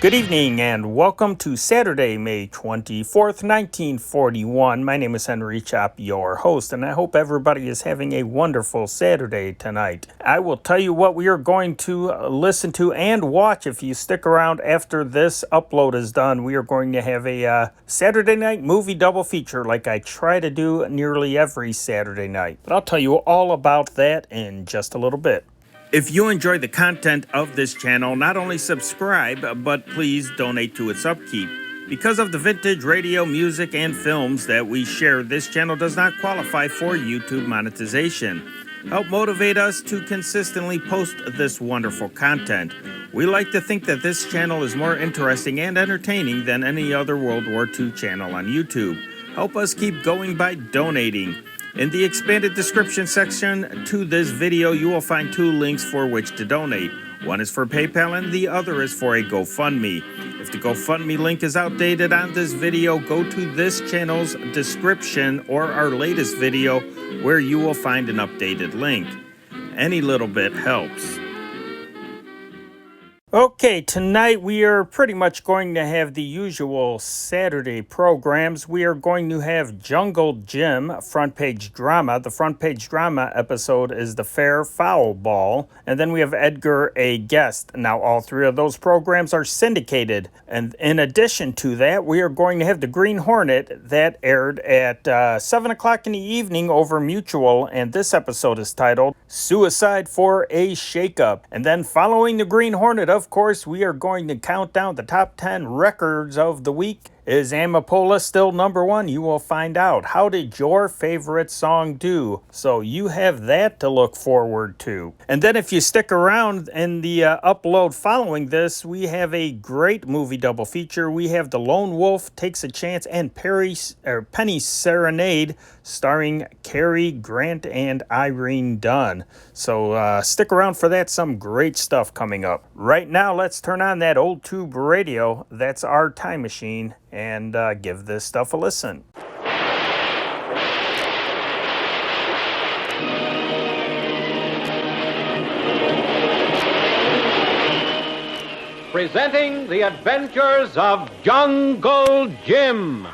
Good evening and welcome to Saturday, May 24th, 1941. My name is Henry Chop, your host, and I hope everybody is having a wonderful Saturday tonight. I will tell you what we are going to listen to and watch if you stick around after this upload is done. We are going to have a Saturday night movie double feature like I try to do nearly every Saturday night. But I'll tell you all about that in just a little bit. If you enjoy the content of this channel, not only subscribe, but please donate to its upkeep. Because of the vintage radio, music, and films that we share, this channel does not qualify for YouTube monetization. Help motivate us to consistently post this wonderful content. We like to think that this channel is more interesting and entertaining than any other World War II channel on YouTube. Help us keep going by donating. In the expanded description section to this video, you will find two links for which to donate. One is for PayPal and the other is for a GoFundMe. If the GoFundMe link is outdated on this video, go to this channel's description or our latest video where you will find an updated link. Any little bit helps. Okay, tonight we are pretty much going to have the usual Saturday programs. We are going to have Jungle Jim, front page drama. The front page drama episode is the Fair Foul Ball. And then we have Edgar A guest. Now, all three of those programs are syndicated. And in addition to that, we are going to have the Green Hornet that aired at 7 o'clock in the evening over Mutual. And this episode is titled Suicide for a Shakeup. And then following the Green Hornet, of course, we are going to count down the top 10 records of the week. Is Amapola still number one? You will find out. How did your favorite song do? So you have that to look forward to. And then if you stick around in the upload following this, we have a great movie double feature. We have The Lone Wolf Takes a Chance and Penny Serenade starring Cary Grant and Irene Dunn. So stick around for that. Some great stuff coming up. Right now, let's turn on that old tube radio. That's our time machine. And give this stuff a listen. Presenting the adventures of Jungle Jim.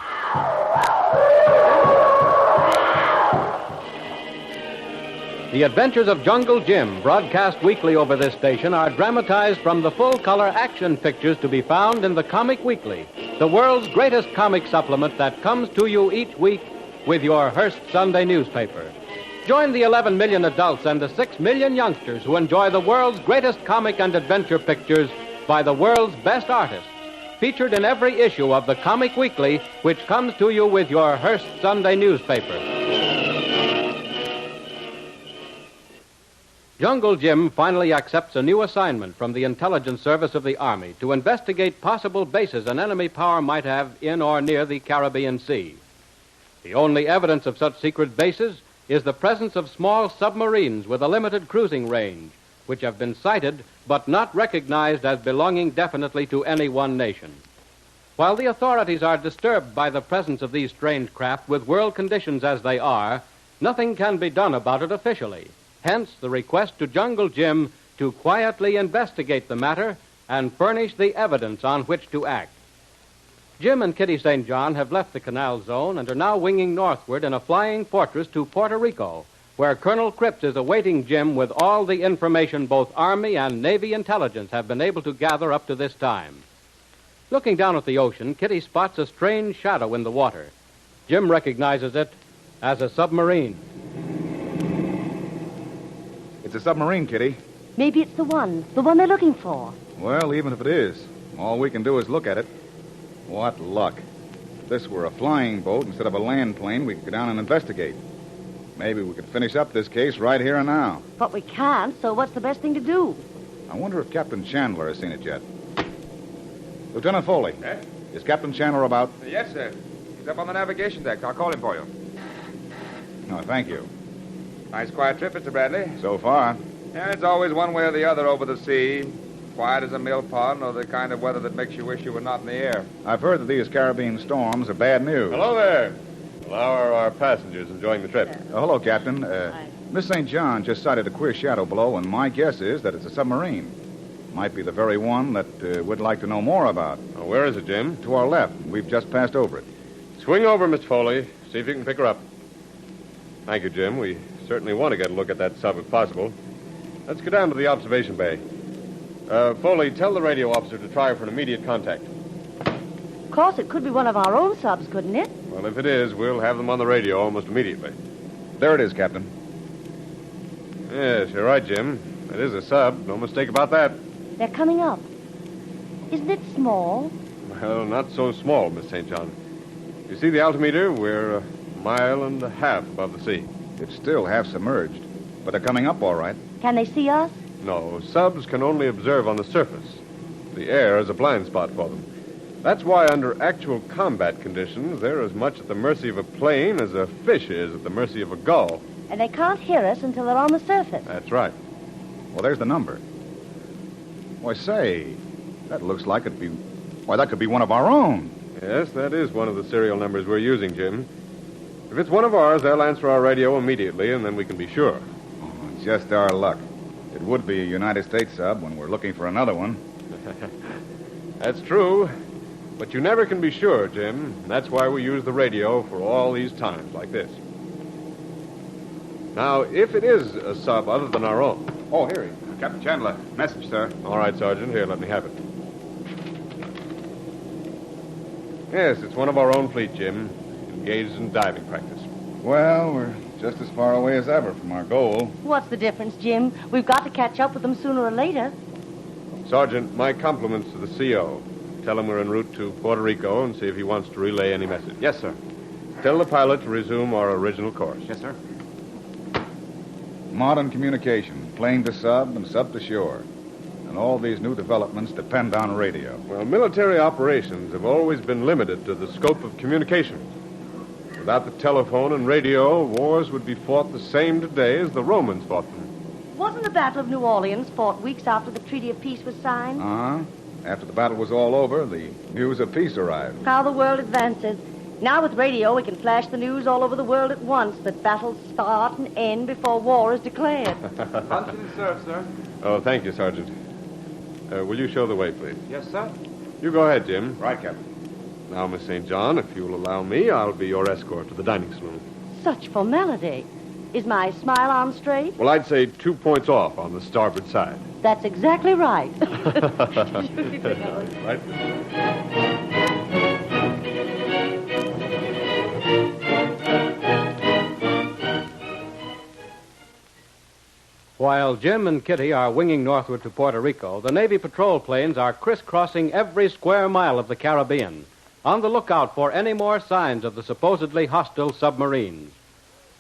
The Adventures of Jungle Jim, broadcast weekly over this station, are dramatized from the full-color action pictures to be found in the Comic Weekly, the world's greatest comic supplement that comes to you each week with your Hearst Sunday newspaper. Join the 11 million adults and the 6 million youngsters who enjoy the world's greatest comic and adventure pictures by the world's best artists, featured in every issue of the Comic Weekly, which comes to you with your Hearst Sunday newspaper. Jungle Jim finally accepts a new assignment from the Intelligence Service of the Army to investigate possible bases an enemy power might have in or near the Caribbean Sea. The only evidence of such secret bases is the presence of small submarines with a limited cruising range, which have been sighted but not recognized as belonging definitely to any one nation. While the authorities are disturbed by the presence of these strange craft with world conditions as they are, nothing can be done about it officially. Hence, the request to Jungle Jim to quietly investigate the matter and furnish the evidence on which to act. Jim and Kitty St. John have left the canal zone and are now winging northward in a flying fortress to Puerto Rico, where Colonel Cripps is awaiting Jim with all the information both Army and Navy intelligence have been able to gather up to this time. Looking down at the ocean, Kitty spots a strange shadow in the water. Jim recognizes it as a submarine. It's a submarine, Kitty. Maybe it's the one they're looking for. Well, even if it is, all we can do is look at it. What luck. If this were a flying boat instead of a land plane, we could go down and investigate. Maybe we could finish up this case right here and now. But we can't, so what's the best thing to do? I wonder if Captain Chandler has seen it yet. Lieutenant Foley. Eh? Is Captain Chandler about? Yes, sir. He's up on the navigation deck. I'll call him for you. No, thank you. Nice quiet trip, Mr. Bradley. So far. Yeah, it's always one way or the other over the sea. Quiet as a mill pond, or the kind of weather that makes you wish you were not in the air. I've heard that these Caribbean storms are bad news. Hello there. Well, how are our passengers enjoying the trip? Hello, Captain. Miss St. John just sighted a queer shadow below, and my guess is that it's a submarine. Might be the very one that we'd like to know more about. Oh, where is it, Jim? To our left. We've just passed over it. Swing over, Miss Foley. See if you can pick her up. Thank you, Jim. We certainly want to get a look at that sub if possible. Let's go down to the observation bay. Foley, tell the radio officer to try for an immediate contact. Of course, it could be one of our own subs, couldn't it? Well, if it is, we'll have them on the radio almost immediately. There it is, Captain. Yes, you're right, Jim. It is a sub. No mistake about that. They're coming up. Isn't it small? Well, not so small, Miss St. John. You see the altimeter? We're 1.5 miles above the sea. It's still half submerged, but they're coming up all right. Can they see us? No, subs can only observe on the surface. The air is a blind spot for them. That's why under actual combat conditions, they're as much at the mercy of a plane as a fish is at the mercy of a gull. And they can't hear us until they're on the surface. That's right. Well, there's the number. Why, say, that looks like it'd be... Why, that could be one of our own. Yes, that is one of the serial numbers we're using, Jim. If it's one of ours, they'll answer our radio immediately, and then we can be sure. Oh, just our luck. It would be a United States sub when we're looking for another one. That's true. But you never can be sure, Jim. That's why we use the radio for all these times like this. Now, if it is a sub other than our own... Oh, here he is. Captain Chandler. Message, sir. All right, Sergeant. Here, let me have it. Yes, it's one of our own fleet, Jim. Engaged in diving practice. Well, we're just as far away as ever from our goal. What's the difference, Jim? We've got to catch up with them sooner or later. Sergeant, my compliments to the CO. Tell him we're en route to Puerto Rico and see if he wants to relay any message. Yes, sir. Tell the pilot to resume our original course. Yes, sir. Modern communication, plane to sub and sub to shore. And all these new developments depend on radio. Well, military operations have always been limited to the scope of communication. Without the telephone and radio, wars would be fought the same today as the Romans fought them. Wasn't the Battle of New Orleans fought weeks after the Treaty of Peace was signed? Uh-huh. After the battle was all over, the news of peace arrived. How the world advances. Now with radio, we can flash the news all over the world at once that battles start and end before war is declared. Punctually served, sir. Oh, thank you, Sergeant. Will you show the way, please? Yes, sir. You go ahead, Jim. Right, Captain. Now, Miss St. John, if you'll allow me, I'll be your escort to the dining saloon. Such formality. Is my smile on straight? Well, I'd say 2 points off on the starboard side. That's exactly right. Right? While Jim and Kitty are winging northward to Puerto Rico, the Navy patrol planes are crisscrossing every square mile of the Caribbean, on the lookout for any more signs of the supposedly hostile submarines.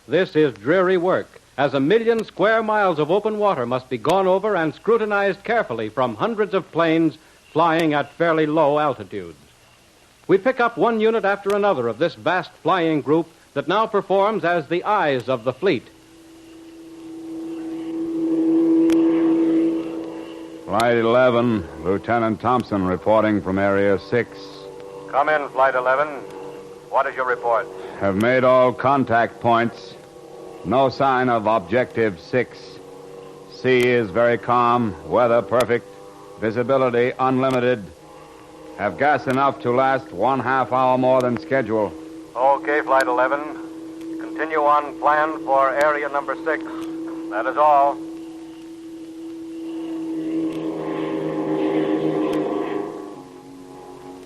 This is dreary work, as 1 million square miles of open water must be gone over and scrutinized carefully from hundreds of planes flying at fairly low altitudes. We pick up one unit after another of this vast flying group that now performs as the eyes of the fleet. Flight 11, Lieutenant Thompson reporting from Area 6. Come in, Flight 11. What is your report? Have made all contact points. No sign of Objective 6. Sea is very calm, weather perfect, visibility unlimited. Have gas enough to last 1/2 hour more than schedule. Okay, Flight 11. Continue on plan for area number 6. That is all.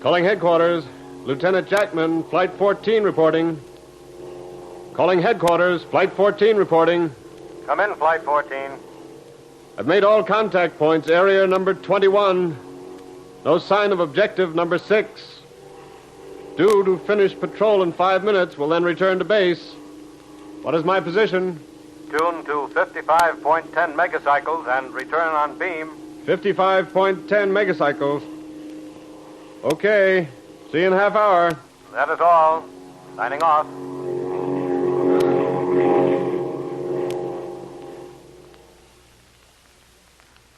Calling headquarters. Lieutenant Jackman, Flight 14 reporting. Calling headquarters, Flight 14 reporting. Come in, Flight 14. I've made all contact points, area number 21. No sign of objective number 6. Due to finish patrol in 5 minutes, we'll then return to base. What is my position? Tune to 55.10 megacycles and return on beam. 55.10 megacycles. Okay. See you in a half hour. That is all. Signing off.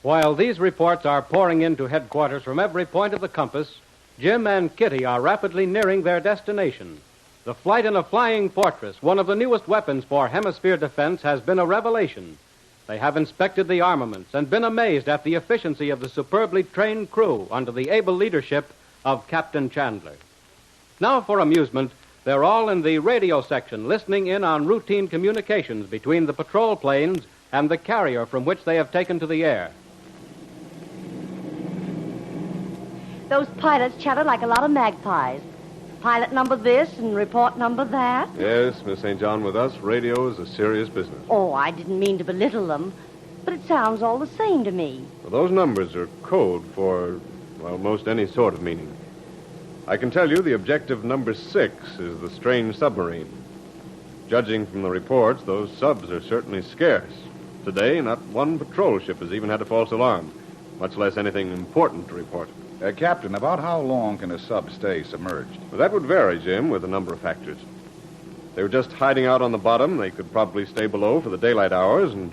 While these reports are pouring into headquarters from every point of the compass, Jim and Kitty are rapidly nearing their destination. The flight in a flying fortress, one of the newest weapons for hemisphere defense, has been a revelation. They have inspected the armaments and been amazed at the efficiency of the superbly trained crew under the able leadership of Captain Chandler. Now, for amusement, they're all in the radio section listening in on routine communications between the patrol planes and the carrier from which they have taken to the air. Those pilots chatter like a lot of magpies. Pilot number this and report number that. Yes, Miss St. John, with us, radio is a serious business. Oh, I didn't mean to belittle them, but it sounds all the same to me. Well, those numbers are code for, well, most any sort of meaning. I can tell you the objective number 6 is the strange submarine. Judging from the reports, those subs are certainly scarce. Today, not one patrol ship has even had a false alarm, much less anything important to report. Captain, about how long can a sub stay submerged? Well, that would vary, Jim, with a number of factors. If they were just hiding out on the bottom, they could probably stay below for the daylight hours and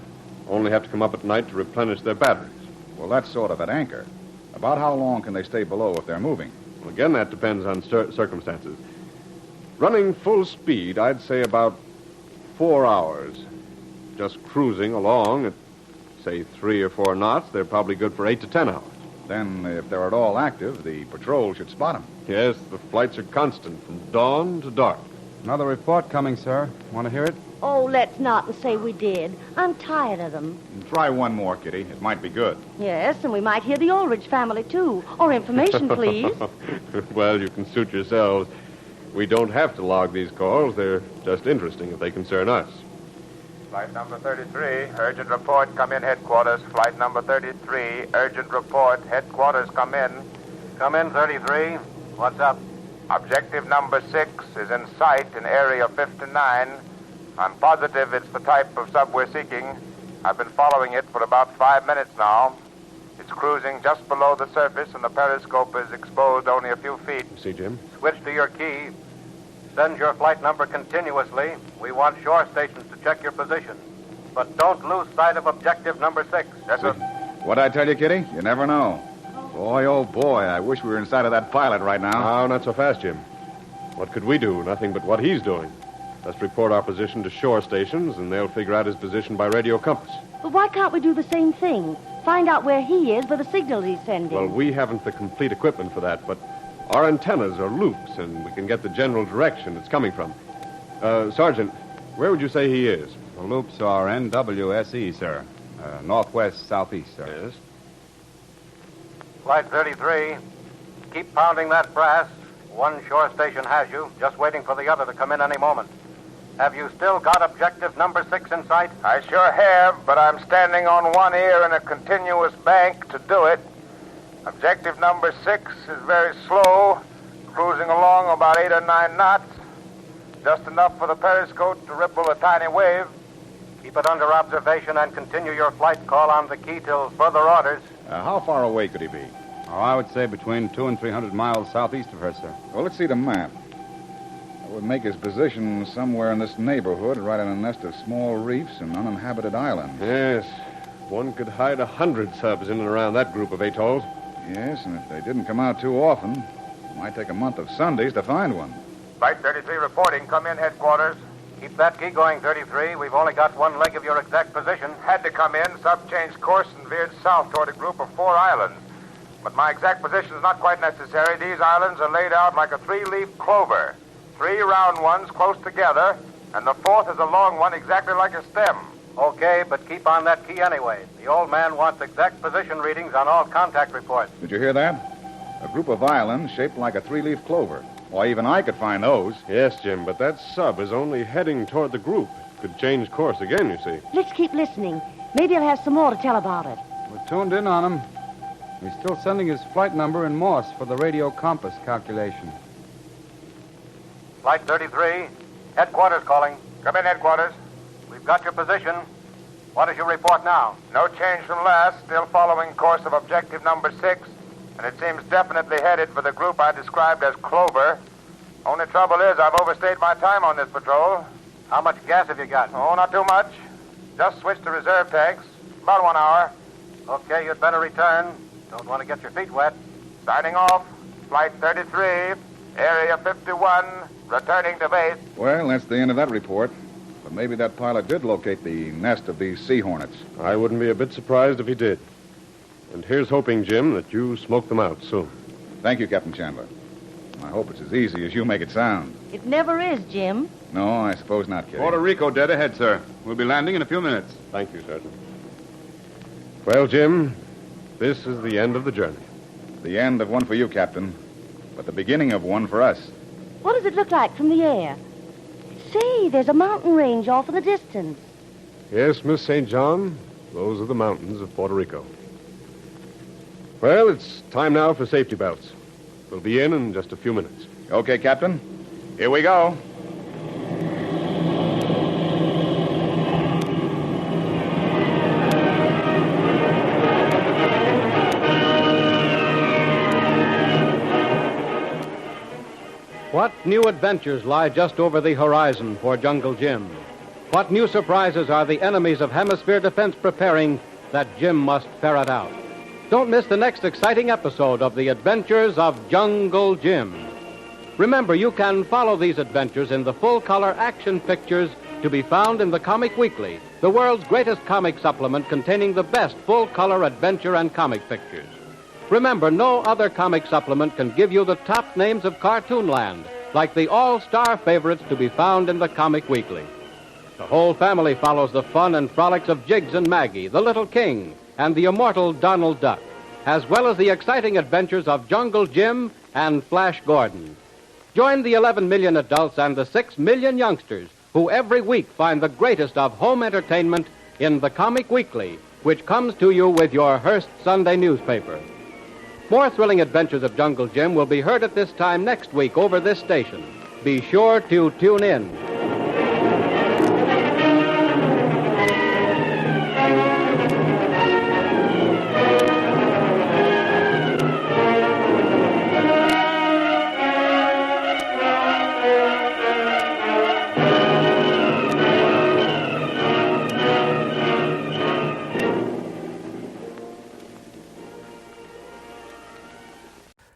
only have to come up at night to replenish their batteries. Well, that's sort of at anchor. About how long can they stay below if they're moving? Well, again, that depends on circumstances. Running full speed, I'd say about 4 hours. Just cruising along at, say, 3 or 4 knots, they're probably good for 8 to 10 hours. Then, if they're at all active, the patrol should spot them. Yes, the flights are constant from dawn to dark. Another report coming, sir. Want to hear it? Oh, let's not and say we did. I'm tired of them. Try one more, Kitty. It might be good. Yes, and we might hear the Ulrich family, too. Or information, please. Well, you can suit yourselves. We don't have to log these calls. They're just interesting if they concern us. Flight number 33, urgent report, come in headquarters. Flight number 33, urgent report, headquarters, come in. Come in, 33. What's up? Objective number 6 is in sight in area 59. I'm positive it's the type of sub we're seeking. I've been following it for about 5 minutes now. It's cruising just below the surface, and the periscope is exposed only a few feet. See, Jim? Switch to your key. Send your flight number continuously. We want shore stations to check your position. But don't lose sight of objective number 6. Yes, sir. What'd I tell you, Kitty? You never know. Boy, oh boy, I wish we were inside of that pilot right now. No, not so fast, Jim. What could we do? Nothing but what he's doing. Let's report our position to shore stations, and they'll figure out his position by radio compass. But why can't we do the same thing? Find out where he is by the signals he's sending. Well, we haven't the complete equipment for that, but our antennas are loops, and we can get the general direction it's coming from. Sergeant, where would you say he is? The loops are NWSE, sir. Northwest, southeast, sir. Yes. Flight 33. Keep pounding that brass. One shore station has you, just waiting for the other to come in any moment. Have you still got objective number 6 in sight? I sure have, but I'm standing on one ear in a continuous bank to do it. Objective number 6 is very slow, cruising along about 8 or 9 knots. Just enough for the periscope to ripple a tiny wave. Keep it under observation and continue your flight call on the key till further orders. How far away could he be? Oh, I would say between 200 and 300 miles southeast of her, sir. Well, let's see the map. That would make his position somewhere in this neighborhood, right in a nest of small reefs and uninhabited islands. Yes. One could hide 100 subs in and around that group of atolls. Yes, and if they didn't come out too often, it might take a month of Sundays to find one. Flight 33 reporting. Come in, headquarters. Keep that key going, 33. We've only got one leg of your exact position. Had to come in. Sub changed course and veered south toward a group of 4 islands. But my exact position is not quite necessary. These islands are laid out like a 3-leaf clover. 3 round ones close together, and the 4th is a long one exactly like a stem. Okay, but keep on that key anyway. The old man wants exact position readings on all contact reports. Did you hear that? A group of islands shaped like a 3-leaf clover. Why, even I could find those. Yes, Jim, but that sub is only heading toward the group. It could change course again, you see. Let's keep listening. Maybe he'll have some more to tell about it. We're tuned in on him. He's still sending his flight number in Morse for the radio compass calculation. Flight 33, headquarters calling. Come in, headquarters. We've got your position. What is your report now? No change from last. Still following course of objective number 6. And it seems definitely headed for the group I described as Clover. Only trouble is I've overstayed my time on this patrol. How much gas have you got? Oh, not too much. Just switched to reserve tanks. About 1 hour. Okay, you'd better return. Don't want to get your feet wet. Signing off. Flight 33, Area 51, returning to base. Well, that's the end of that report. But maybe that pilot did locate the nest of these sea hornets. I wouldn't be a bit surprised if he did. And here's hoping, Jim, that you smoke them out soon. Thank you, Captain Chandler. I hope it's as easy as you make it sound. It never is, Jim. No, I suppose not, Kitty. Puerto Rico dead ahead, sir. We'll be landing in a few minutes. Thank you, Sergeant. Well, Jim, this is the end of the journey. The end of one for you, Captain, but the beginning of one for us. What does it look like from the air? Say, there's a mountain range off in the distance. Yes, Miss St. John, those are the mountains of Puerto Rico. Well, it's time now for safety belts. We'll be in just a few minutes. Okay, Captain. Here we go. What new adventures lie just over the horizon for Jungle Jim? What new surprises are the enemies of hemisphere defense preparing that Jim must ferret out? Don't miss the next exciting episode of The Adventures of Jungle Jim. Remember, you can follow these adventures in the full-color action pictures to be found in the Comic Weekly, the world's greatest comic supplement containing the best full-color adventure and comic pictures. Remember, no other comic supplement can give you the top names of Cartoonland, like the all-star favorites to be found in the Comic Weekly. The whole family follows the fun and frolics of Jiggs and Maggie, the Little King, and the immortal Donald Duck, as well as the exciting adventures of Jungle Jim and Flash Gordon. Join the 11 million adults and the 6 million youngsters who every week find the greatest of home entertainment in the Comic Weekly, which comes to you with your Hearst Sunday newspaper. More thrilling adventures of Jungle Jim will be heard at this time next week over this station. Be sure to tune in.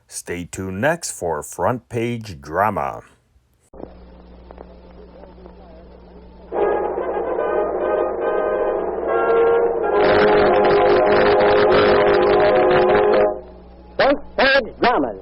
Stay tuned next for Front Page Drama. Front Page Dramas.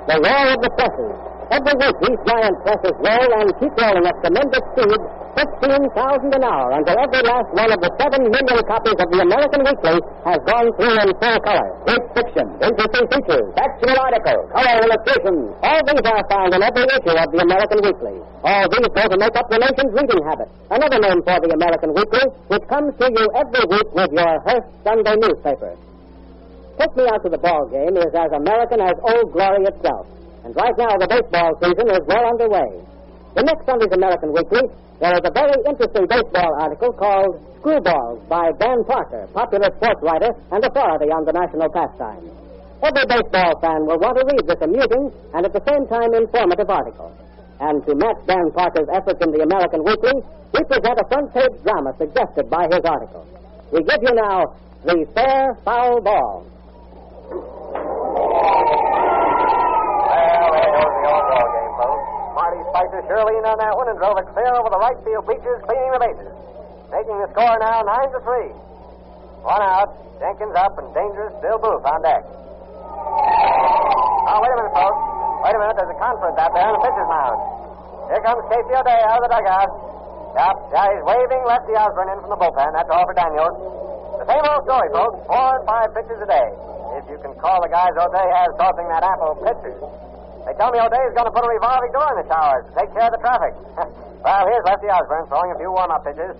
The roar of the presses. Every week these giant presses roll and keep rolling at tremendous speed, 15,000 an hour, until every last one of the 7 million copies of the American Weekly has gone through in full color. Great fiction, interesting features, factual articles, color illustrations. All these are found in every issue of the American Weekly. All these go to make up the nation's reading habit. Another name for the American Weekly, which comes to you every week with your Hearst Sunday newspaper. Take Me Out to the Ball Game is as American as Old Glory itself. And right now, the baseball season is well underway. In next Sunday's American Weekly, there is a very interesting baseball article called Screwballs by Dan Parker, popular sports writer and authority on the national pastime. Every baseball fan will want to read this amusing and at the same time informative article. And to match Dan Parker's efforts in the American Weekly, we present a front-page drama suggested by his article. We give you now The Fair Foul Ball. Well, there goes the old ball game, folks. Marty Spicer sure leaned on that one and drove it clear over the right field bleachers, cleaning the bases. Making the score now 9-3. One out, Jenkins up, and Dangerous Bill Booth on deck. Oh, wait a minute, folks. Wait a minute, there's a conference out there on the pitcher's mound. Here comes Casey O'Day out of the dugout. Yep, he's waving Lefty Osborne in from the bullpen. That's all for Daniels. The same old story, folks. 4 and 5 pitches a day. If you can call the guys O'Day has tossing that apple pitchers. They tell me O'Day's going to put a revolving door in the showers to take care of the traffic. Well, here's Lefty Osborne throwing a few warm-up pitches.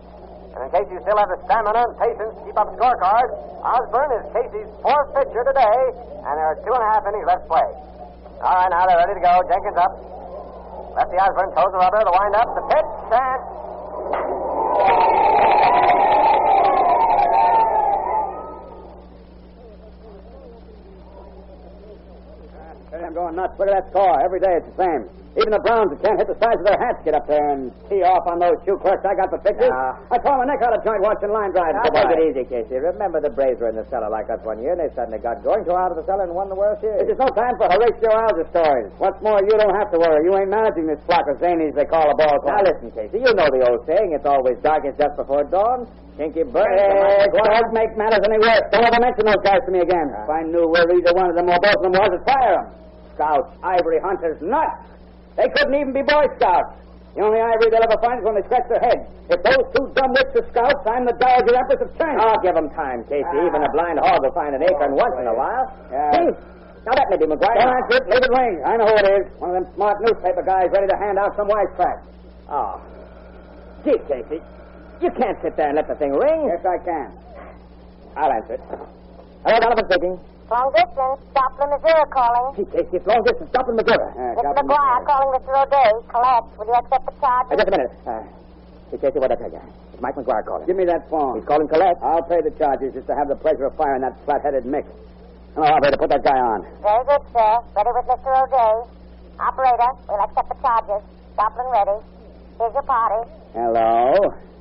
And in case you still have the stamina and patience to keep up a scorecard, Osborne is Casey's 4th pitcher today, and there are 2.5 innings left to play. All right, now they're ready to go. Jenkins up. Lefty Osborne throws the rubber, the wind-up, the pitch, and... Steady, I'm going. going nuts. Look at that score. Every day it's the same. Even the Browns that can't hit the sides of their hats get up there and tee off on those shoe clerks I got for pictures. I tore my neck out of joint watching line drives. Take it easy, Casey. Remember the Braves were in the cellar like us one year, and they suddenly got going, tore out of the cellar, and won the World Series. There's no time for Horatio Alger stories. What's more, you don't have to worry. You ain't managing this flock of zanies they call a ball club. Now listen, Casey, you know the old saying, it's always darkest just before dawn. Kinky burns. Don't make matters any worse. Don't ever mention those guys to me again. If I knew where either one of them or both of them was, I'd fire them. Scouts, ivory hunters, nuts. They couldn't even be Boy Scouts. The only ivory they'll ever find is when they scratch their heads. If those two dumb wits are scouts, I'm the Dowager Empress of China. Oh, give them time, Casey. Even a blind hog will find an acorn once in a while. See? Now that may be McGuire. Don't answer it. Leave it ring. I know who it is. One of them smart newspaper guys ready to hand out some wisecrack. Oh. Gee, Casey. You can't sit there and let the thing ring. Yes, I can. I'll answer it. Hello, Donovan speaking. Long distance, Joplin, Missouri calling. Gee, Casey, it's long distance. Joplin, Missouri. Mr. McGuire calling Mr. O'Day. Collect. Will you accept the charges? Just a minute. Hey, Casey, what'd I tell you? It's Mike McGuire calling. Give me that phone. He's calling collect. I'll pay the charges just to have the pleasure of firing that flat-headed Mick. Hello, operator, put that guy on. Very good, sir. Ready with Mr. O'Day. Operator, we'll accept the charges. Joplin ready. Here's your party. Hello.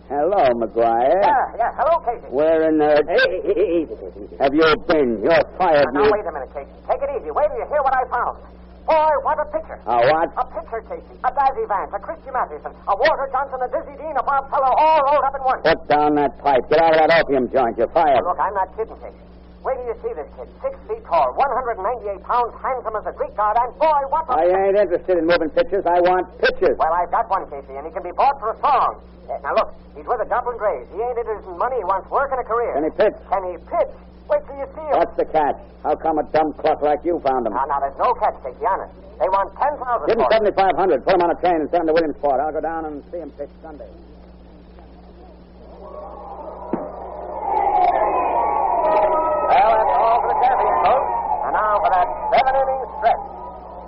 Hello, McGuire. Yeah. Hello, Casey. Where in the... Easy, Casey. Have you been? You're fired. Now, wait a minute, Casey. Take it easy. Wait till you hear what I found. Boy, what a picture. What? A picture, Casey. A Dazzy Vance, a Christy Mathewson, a Walter Johnson, a Dizzy Dean, a Bob Feller, all rolled up in one. Put down that pipe. Get out of that opium joint. You're fired. Look, I'm not kidding, Casey. Wait till you see this kid. 6 feet tall, 198 pounds, handsome as a Greek god, and boy, what a... I ain't interested in moving pictures. I want pictures. Well, I've got one, Casey, and he can be bought for a song. Now, look, he's with the Dublin Grays. He ain't interested in money. He wants work and a career. Can he pitch? Can he pitch? Wait till you see him. What's the catch? How come a dumb cluck like you found him? Now, there's no catch, Casey, honest. They want 10,000 Give him for it. 7,500. Put him on a train and send him to Williamsport. I'll go down and see him pitch Sunday. Well, that's all for the champion, folks. And now for that 7-inning stretch.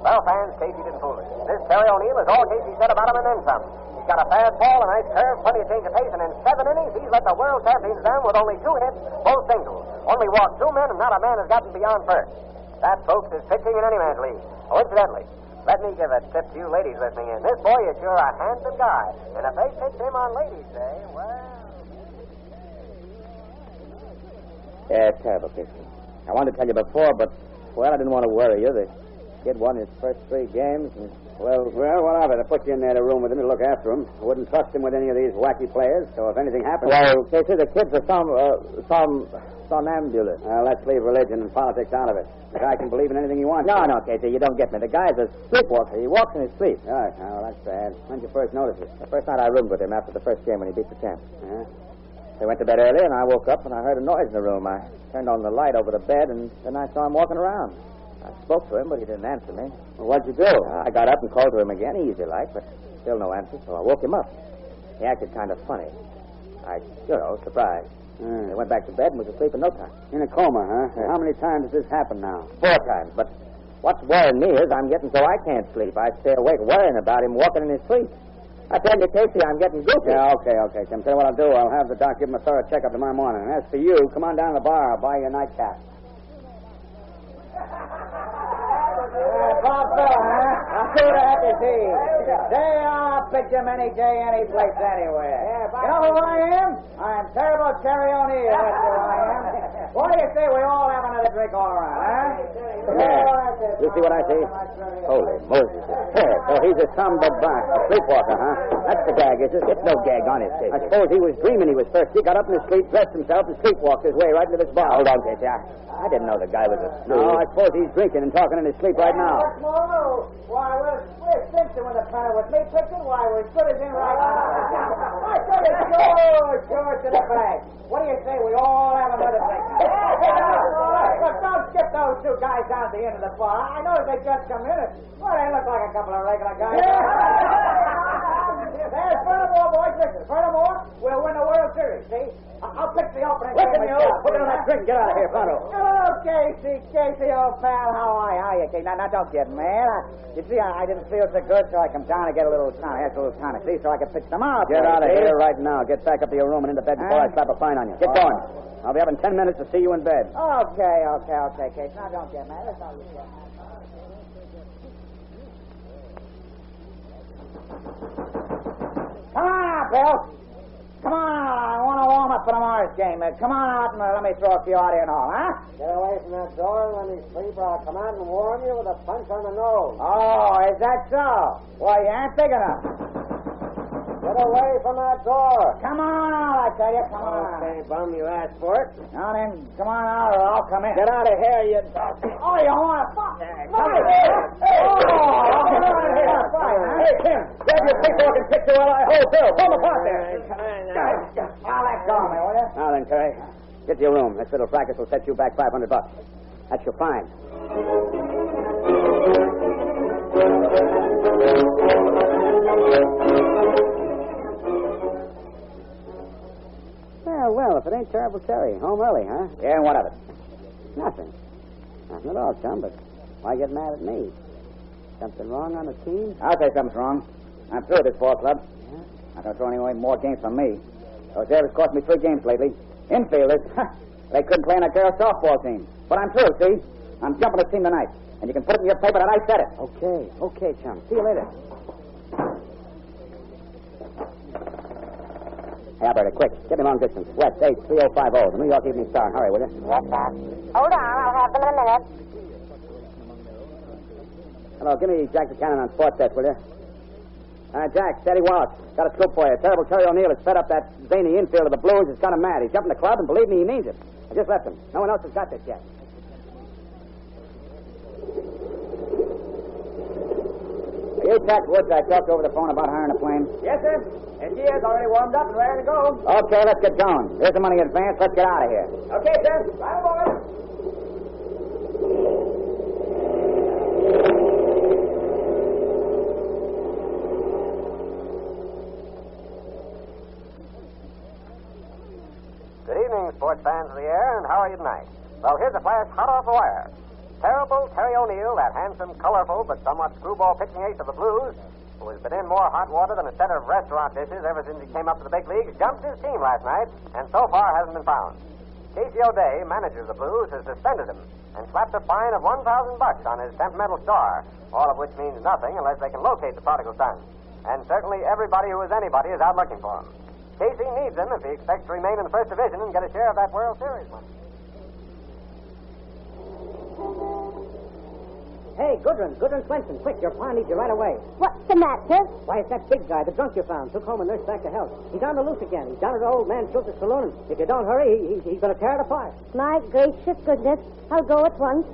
Well, fans, Casey didn't fool us. This Terry O'Neill is all Casey said about him and then some. He's got a fastball, a nice curve, plenty of change of pace, and in 7 innings, he's let the world champions down with only 2 hits, both singles. Only walked 2 men, and not a man has gotten beyond first. That, folks, is pitching in any man's league. Oh, incidentally, let me give a tip to you ladies listening in. This boy is sure a handsome guy. And if they pitch him on ladies' day, well... Yeah, it's terrible, Casey. I wanted to tell you before, but, well, I didn't want to worry you. The kid won his first 3 games, and, well, what of it? I put you in there to room with him to look after him. I wouldn't trust him with any of these wacky players, so if anything happens... Well, Casey, the kids are somnambulous. Well, let's leave religion and politics out of it. The guy can believe in anything he wants. No, Casey, you don't get me. The guy's a sleepwalker. He walks in his sleep. Right. Well, that's bad. When'd you first notice it? The first night I roomed with him after the first game when he beat the champ. Yeah? They went to bed early, and I woke up, and I heard a noise in the room. I turned on the light over the bed, and then I saw him walking around. I spoke to him, but he didn't answer me. Well, what'd you do? I got up and called to him again, easy like, but still no answer, so I woke him up. He acted kind of funny. Surprised. He went back to bed and was asleep in no time. In a coma, huh? Yeah. How many times has this happened now? 4 times, but what's worrying me is I'm getting so I can't sleep. I stay awake worrying about him walking in his sleep. I tell you, Casey, I'm getting goofy. Yeah, okay, Tim. Tell you what I'll do. I'll have the doc give him a thorough checkup tomorrow morning. And as for you, come on down to the bar. I'll buy you a nightcap. Bob Feller, huh? I'm sure to have to see. Say, I'll pick him any day, any place, anywhere. You know who I am? I'm terrible Terry O'Neill. That's who I am. What do you say we all have another drink all around, huh? Yeah. You see what I see? Holy Moses. So he's a somber boss, a sleepwalker, huh? That's the gag, is it? It's no gag on it, Casey. I suppose he was dreaming he was thirsty, got up in his sleep, dressed himself, and sleepwalked his way right into this bar. Hold on, Casey. I didn't know the guy was a sleep. No, I suppose he's drinking and talking in his sleep right now. Why, we're Simpson with the panel with me picking. Why, we're as good as in right now. I tell you, sure to the bag. What do you say we all have another drink? Look, don't skip those 2 guys down at the end of the bar. I know they just come in. Well, they look like a couple of regular guys. There's Furthermore, boys. Listen, Furthermore, we'll win the World Series, see? I'll pick the opening. Listen, you. Put it on that drink. Get out of here, Pronto. Hello, Casey, old pal. How are you? How are you, Casey? Now, don't get mad. You see, I didn't feel so good, so I come down to get a little tonic, see, so I could pitch them out. Get out of here right now. Get back up to your room and into bed before I slap a fine on you. Get going. I'll be up in 10 minutes to see you in bed. Okay, Casey. Now, don't get mad. That's all you get. out, Bill. Come on out. I want to warm up for tomorrow's game. Come on out and let me throw a few out here and all, huh? Get away from that door and let me sleep, or I'll come out and warm you with a punch on the nose. Oh, is that so? Well, you ain't big enough. Get away from that door. Come on out, I tell you. Come on out. Okay, bum, you asked for it. Now then, come on out or I'll come in. Get out of here, you... Oh, you want to fuck? Come in. Hey, Tim, grab your pickpocket picture while I hold Bill. Pull him apart there. Come on now. Now, let go of me, will you? Now then, Terry, get to your room. This little practice will set you back $500. That's your fine. Well, if it ain't Terrible Terry. Home early, huh? Yeah, and what of it? Nothing. Nothing at all, chum, but why get mad at me? Something wrong on the team? I'll say something's wrong. I'm through with this ball club. Yeah? Not going to throw any more games from me. Those Davis cost me 3 games lately. Infielders, they couldn't play in a girls' softball team. But I'm through, see? I'm jumping the team tonight. And you can put it in your paper that I said it. Okay, chum. See you later. Hey, operator, quick. Get me long distance. West 83050, the New York Evening Star. Hurry, will you? Yes, sir. Hold on, I'll have them in a minute. Hello, give me Jack Buchanan on sports desk, will you? Jack, Steady Wallace. Got a scoop for you. Terrible Terry O'Neill has fed up that zany infield of the Blues. It's got him mad. He's jumping the club, and believe me, he means it. I just left him. No one else has got this yet. Are you Jack Woods I talked over the phone about hiring a plane? Yes, sir. And she is already warmed up and ready to go. Okay, let's get going. Here's the money in advance. Let's get out of here. Okay, sir. Right aboard. Good evening, sports fans of the air, and how are you tonight? Well, here's a flash hot off the wire. Terrible Terry O'Neill, that handsome, colorful, but somewhat screwball pitching ace of the Blues, who has been in more hot water than a set of restaurant dishes ever since he came up to the big leagues, jumped his team last night, and so far hasn't been found. Casey O'Day, manager of the Blues, has suspended him and slapped a fine of $1,000 on his temperamental star, all of which means nothing unless they can locate the prodigal son. And certainly everybody who is anybody is out looking for him. Casey needs him if he expects to remain in the first division and get a share of that World Series money. Hey, Goodrun Swenson, quick, your pa needs you right away. What's the matter? Why, it's that big guy, the drunk you found. Took home and nursed back to health. He's on the loose again. He's down at the old man Schultz's saloon. If you don't hurry, he's going to tear it apart. My gracious goodness. I'll go at once.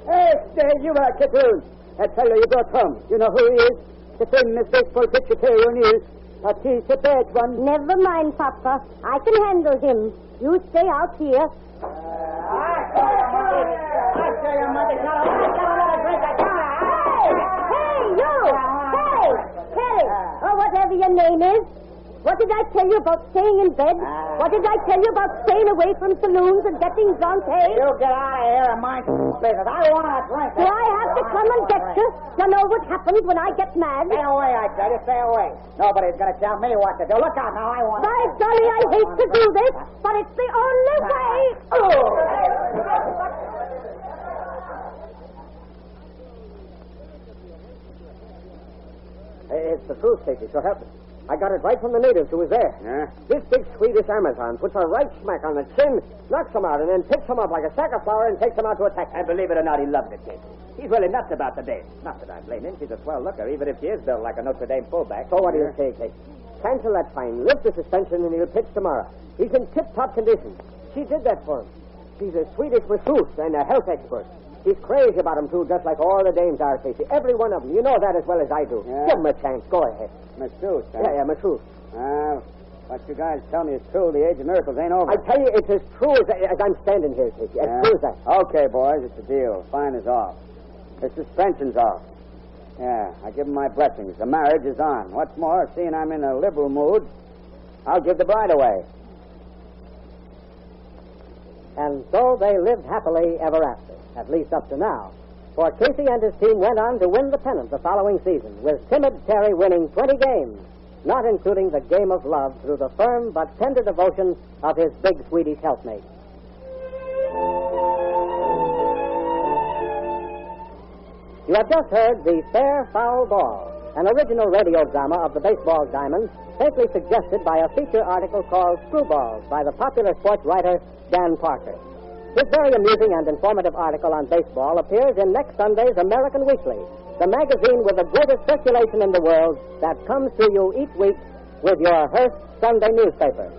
Hey, stay, you kick loose. I tell you, you got home. You know who he is? The famous baseball pitcher, Terry O'Neill. He's a bad one. Never mind, Papa. I can handle him. You stay out here. Hey! Or whatever your name is. What did I tell you about staying in bed? What did I tell you about staying away from saloons and getting drunk, hey? You get out of here and mind your business. I want a drink. Do I have to come and get you? You know what happens when I get mad? Stay away, I tell you. Stay away. Nobody's going to tell me what to do. Look out now. I want By golly, I hate to do this, but it's the only way. It's the truth, Casey, so help me. I got it right from the natives who was there. Yeah? This big Swedish Amazon puts her right smack on the chin, knocks them out, and then picks them up like a sack of flour and takes them out to a taxi. And believe it or not, he loves it, Casey. He's really nuts about the dame. Not that I blame him. She's a swell looker, even if she is built like a Notre Dame fullback. So what do you say, Casey? Cancel that fine, lift the suspension, and he'll pitch tomorrow. He's in tip-top condition. She did that for him. She's a Swedish masseuse and a health expert. He's crazy about him, too, just like all the dames are, Casey. Every one of them. You know that as well as I do. Yeah. Give him a chance. Go ahead. Masseuse, huh? Yeah, masseuse. Well, what you guys tell me is true. The age of miracles ain't over. I tell you, it's as true as I'm standing here, Casey. As true as that. Okay, boys, it's a deal. Fine is off. The suspension's off. Yeah, I give him my blessings. The marriage is on. What's more, seeing I'm in a liberal mood, I'll give the bride away. And so they lived happily ever after, at least up to now. For Casey and his team went on to win the pennant the following season, with timid Terry winning 20 games, not including the game of love through the firm but tender devotion of his big Swedish helpmate. You have just heard The Fair Foul Ball, an original radio drama of the baseball diamond, faintly suggested by a feature article called Screwballs by the popular sports writer Dan Parker. This very amusing and informative article on baseball appears in next Sunday's American Weekly, the magazine with the greatest circulation in the world that comes to you each week with your Hearst Sunday newspaper.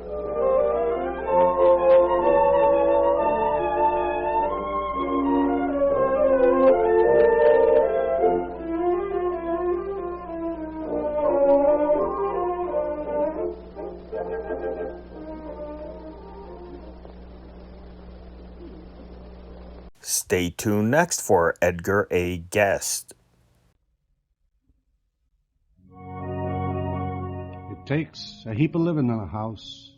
Stay tuned next for Edgar A. Guest. It takes a heap of living in a house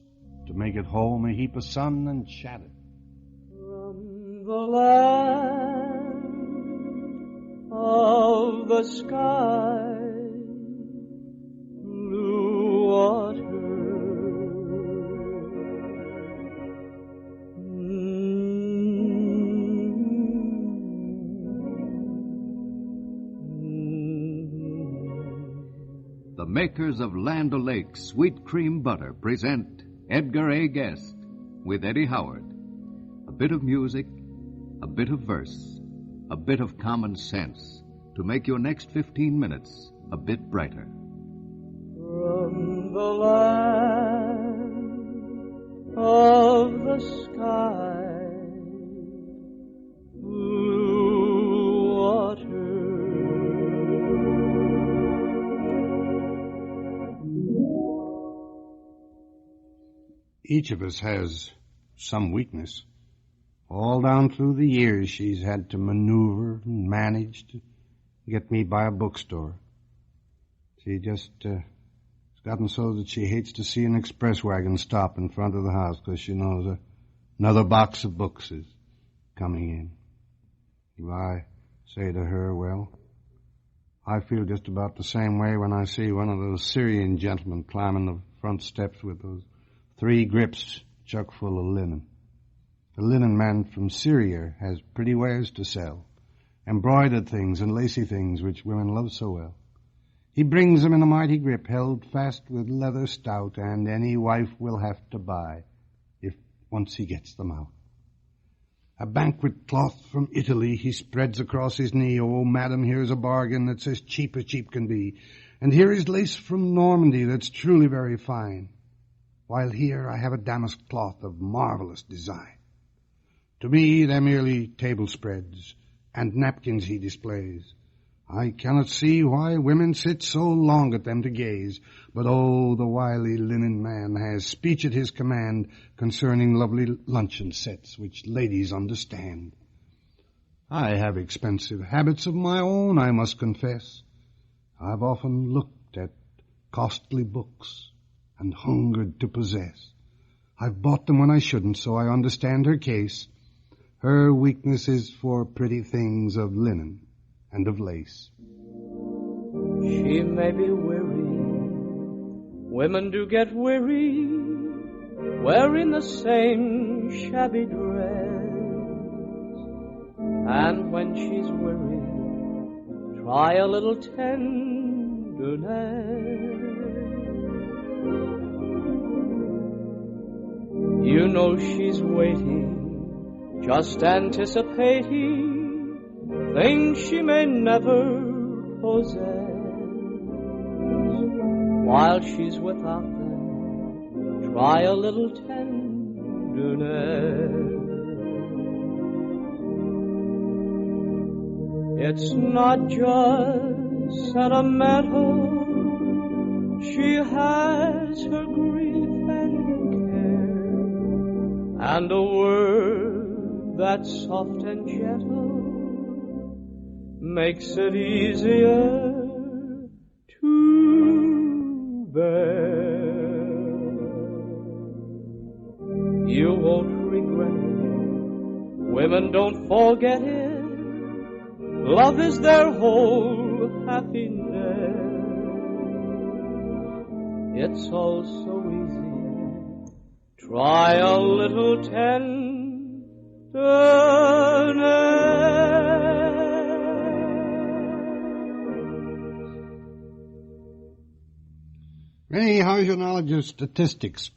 to make it home a heap of sun and shadow. From the land of the sky, blue water, the makers of Land O'Lakes Sweet Cream Butter present Edgar A. Guest with Eddie Howard. A bit of music, a bit of verse, a bit of common sense to make your next 15 minutes a bit brighter. from the land of the sky, blue water. Each of us has some weakness. All down through the years, she's had to maneuver and manage to get me by a bookstore. She just it's gotten so that she hates to see an express wagon stop in front of the house because she knows another box of books is coming in. If I say to her, well, I feel just about the same way when I see one of those Syrian gentlemen climbing the front steps with those 3 grips chock full of linen. The linen man from Syria has pretty wares to sell, embroidered things and lacy things which women love so well. He brings them in a mighty grip, held fast with leather stout, and any wife will have to buy, if once he gets them out. A banquet cloth from Italy he spreads across his knee. Oh, madam, here's a bargain that's as cheap can be. And here is lace from Normandy that's truly very fine. While here I have a damask cloth of marvelous design. To me they're merely table spreads, and napkins he displays. I cannot see why women sit so long at them to gaze, but oh, the wily linen man has speech at his command concerning lovely luncheon sets which ladies understand. I have expensive habits of my own, I must confess. I've often looked at costly books and hungered to possess. I've bought them when I shouldn't, so I understand her case. Her weakness is for pretty things of linen and of lace. She may be weary, women do get weary, wearing the same shabby dress. And when she's weary, try a little tenderness. You know she's waiting, just anticipating things she may never possess. While she's without them, try a little tenderness. It's not just sentimental, she has her grief and care, and a word that's soft and gentle makes it easier to bear. You won't regret it, women don't forget it, love is their whole happiness. It's all so easy, try a little tenderness. Hey, how's your knowledge of statistics?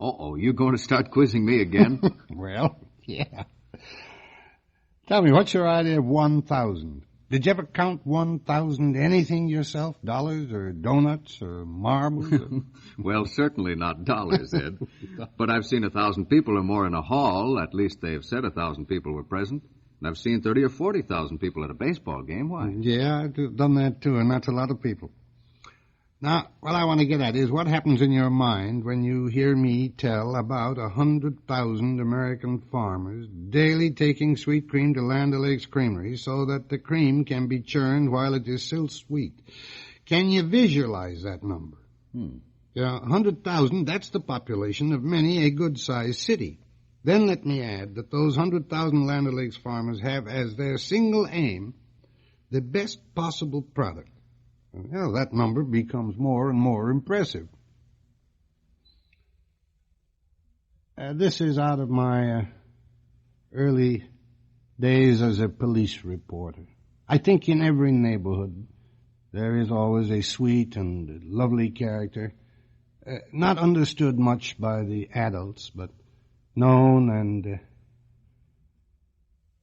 Uh-oh, you going to start quizzing me again? Well, yeah. Tell me, what's your idea of 1,000? Did you ever count 1,000 anything yourself? Dollars or donuts or marbles? Well, certainly not dollars, Ed. But I've seen 1,000 people or more in a hall. At least they've said 1,000 people were present. And I've seen 30 or 40,000 people at a baseball game. Why? Yeah, I've done that too, and that's a lot of people. Now, what I want to get at is what happens in your mind when you hear me tell about 100,000 American farmers daily taking sweet cream to Land O'Lakes Creamery so that the cream can be churned while it is still sweet. Can you visualize that number? Yeah, 100,000, that's the population of many a good-sized city. Then let me add that those 100,000 Land O'Lakes farmers have as their single aim the best possible product. Well, that number becomes more and more impressive. This is out of my early days as a police reporter. I think in every neighborhood there is always a sweet and lovely character, not understood much by the adults, but known and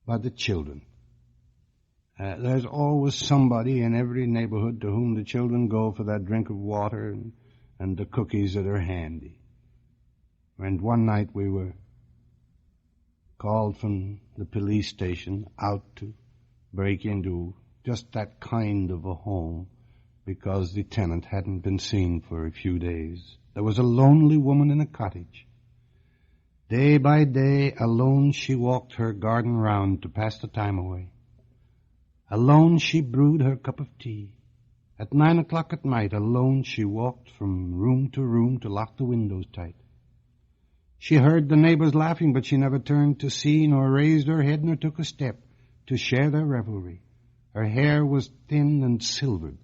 by the children. There's always somebody in every neighborhood to whom the children go for that drink of water and the cookies that are handy. And one night we were called from the police station out to break into just that kind of a home because the tenant hadn't been seen for a few days. There was a lonely woman in a cottage. Day by day, alone she walked her garden round to pass the time away. Alone she brewed her cup of tea. At 9 o'clock at night, alone she walked from room to lock the windows tight. She heard the neighbors laughing, but she never turned to see, nor raised her head, nor took a step to share their revelry. Her hair was thin and silvered,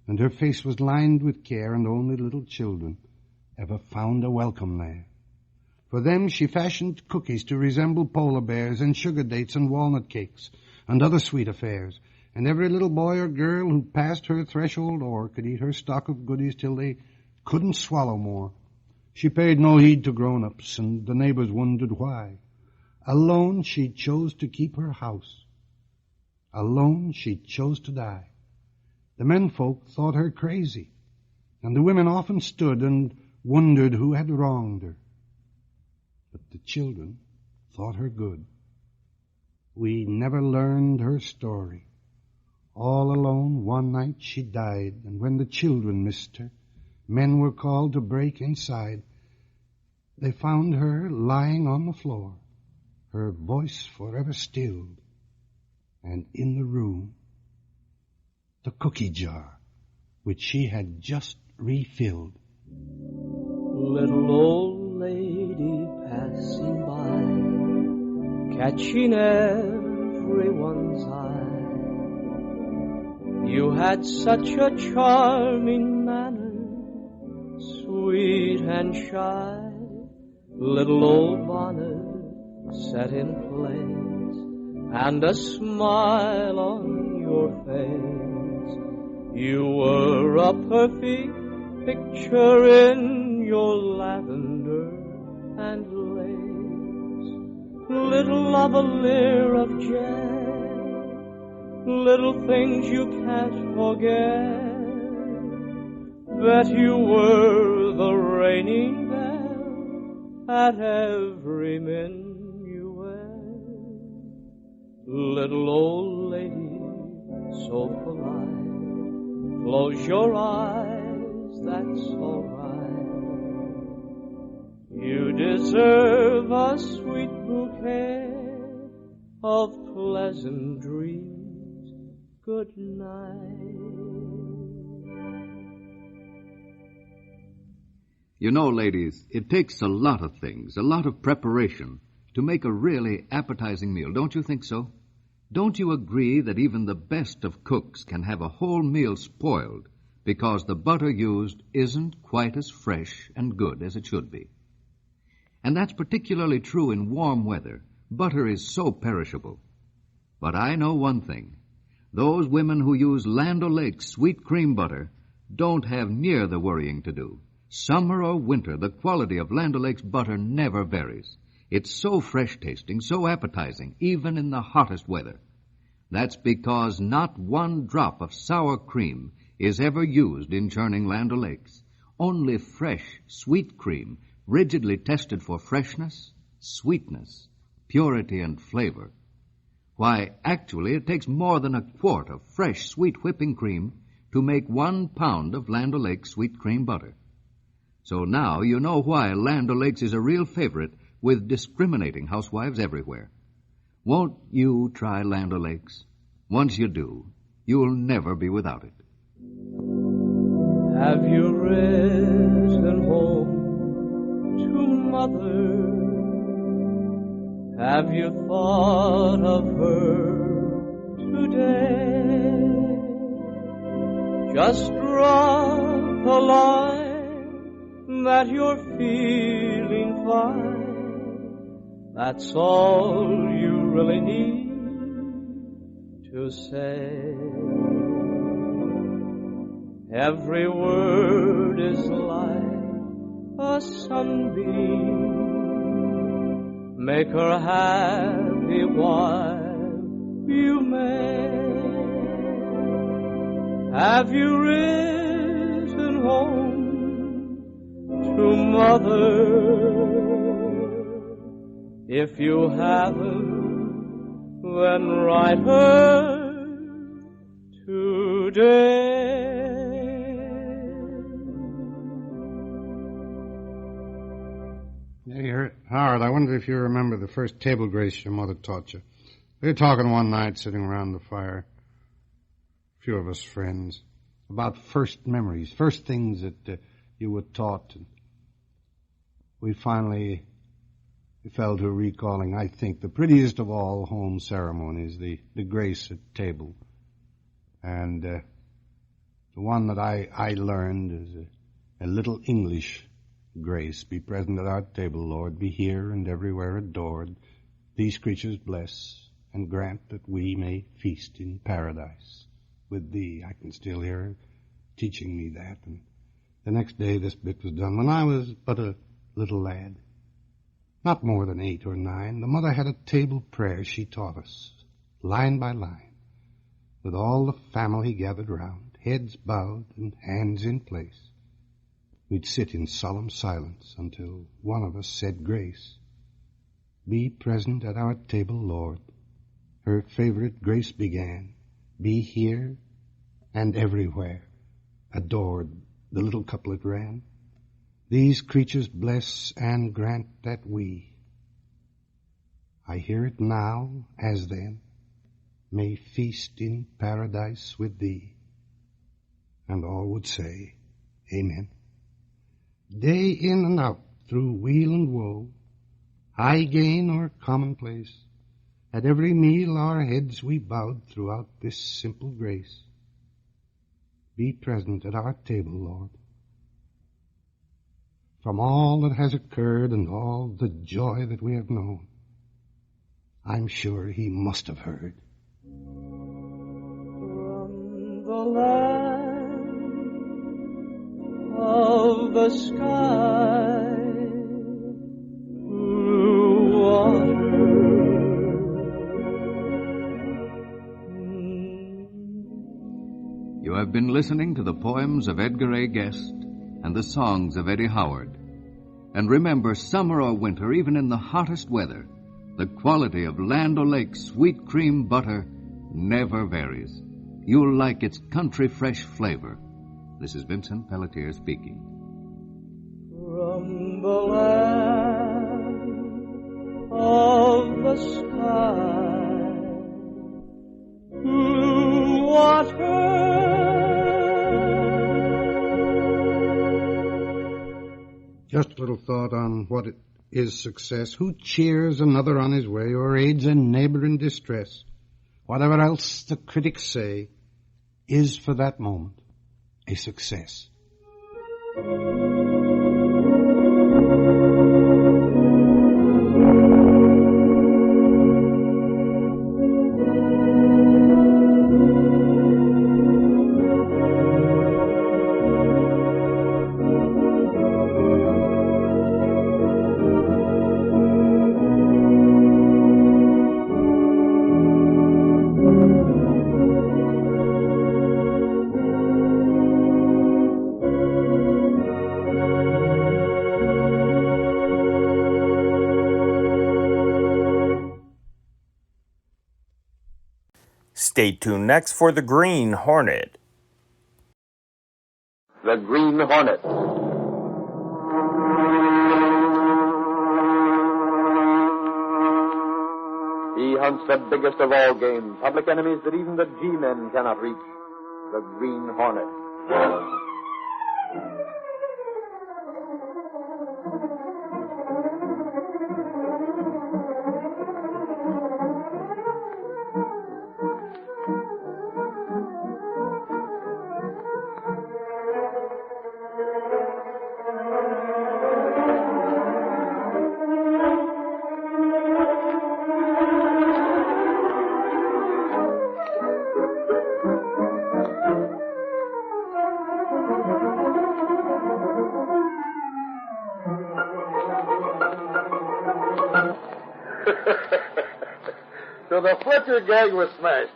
and her face was lined with care, and only little children ever found a welcome there. For them she fashioned cookies to resemble polar bears, and sugar dates and walnut cakes, and other sweet affairs. And every little boy or girl who passed her threshold or could eat her stock of goodies till they couldn't swallow more. She paid no heed to grown-ups, and the neighbors wondered why. Alone she chose to keep her house. Alone she chose to die. The menfolk thought her crazy, and the women often stood and wondered who had wronged her. But the children thought her good. We never learned her story. All alone, one night she died, and when the children missed her, men were called to break inside. They found her lying on the floor, her voice forever stilled, and in the room, the cookie jar, which she had just refilled. Little old lady passing by, catching everyone's eye. You had such a charming manner, sweet and shy. Little old bonnet set in place, and a smile on your face. You were a perfect picture in your lavender and lace. Little lavalier of jam, little things you can't forget. Bet you were the reigning belle at every minuet. Little old lady, so polite, close your eyes, that's all right. You deserve a sweet bouquet of pleasant dreams. Good night. You know, ladies, it takes a lot of things, a lot of preparation to make a really appetizing meal. Don't you think so? Don't you agree that even the best of cooks can have a whole meal spoiled because the butter used isn't quite as fresh and good as it should be? And that's particularly true in warm weather. Butter is so perishable. But I know one thing. Those women who use Land O'Lakes sweet cream butter don't have near the worrying to do. Summer or winter, the quality of Land O'Lakes butter never varies. It's so fresh-tasting, so appetizing, even in the hottest weather. That's because not one drop of sour cream is ever used in churning Land O'Lakes. Only fresh, sweet cream, rigidly tested for freshness, sweetness, purity, and flavor. Why, actually, it takes more than a quart of fresh, sweet whipping cream to make 1 pound of Land O'Lakes sweet cream butter. So now you know why Land O'Lakes is a real favorite with discriminating housewives everywhere. Won't you try Land O'Lakes? Once you do, you'll never be without it. Have you written home to Mother? Have you thought of her today? Just drop a line that you're feeling fine. That's all you really need to say. Every word is like a sunbeam. Make her happy while you may. Have you written home to Mother? If you haven't, then write her today. Hey, Howard, I wonder if you remember the first table grace your mother taught you. We were talking one night sitting around the fire, a few of us friends, about first memories, first things that you were taught. And we finally fell to recalling, I think, the prettiest of all home ceremonies, the grace at table. And the one that I learned is a little English grace. Be present at our table, Lord. Be here and everywhere adored. These creatures bless and grant that we may feast in paradise with thee. I can still hear her teaching me that. And the next day this bit was done when I was but a little lad. Not more than 8 or 9, the mother had a table prayer she taught us, line by line, with all the family gathered round, heads bowed and hands in place. We'd sit in solemn silence until one of us said grace. Be present at our table, Lord. Her favorite grace began. Be here and everywhere, adored, the little couplet ran. These creatures bless and grant that we, I hear it now as then, may feast in paradise with thee. And all would say, Amen. Day in and out through weal and woe, high gain or commonplace, at every meal our heads we bowed throughout this simple grace. Be present at our table, Lord. From all that has occurred and all the joy that we have known, I'm sure he must have heard. From the land of the sky, blue water, You have been listening to the poems of Edgar A. Guest and the songs of Eddie Howard. And remember, summer or winter, even in the hottest weather, the quality of Land O'Lakes sweet cream butter never varies. You'll like its country fresh flavor. This is Vincent Pelletier speaking. from the land of the sky, blue water. Just a little thought on what it is success. Who cheers another on his way or aids a neighbor in distress? Whatever else the critics say is for that moment a success. Stay tuned next for the Green Hornet. The Green Hornet. He hunts the biggest of all game, public enemies that even the G-men cannot reach. The Green Hornet. So the Fletcher gang was smashed.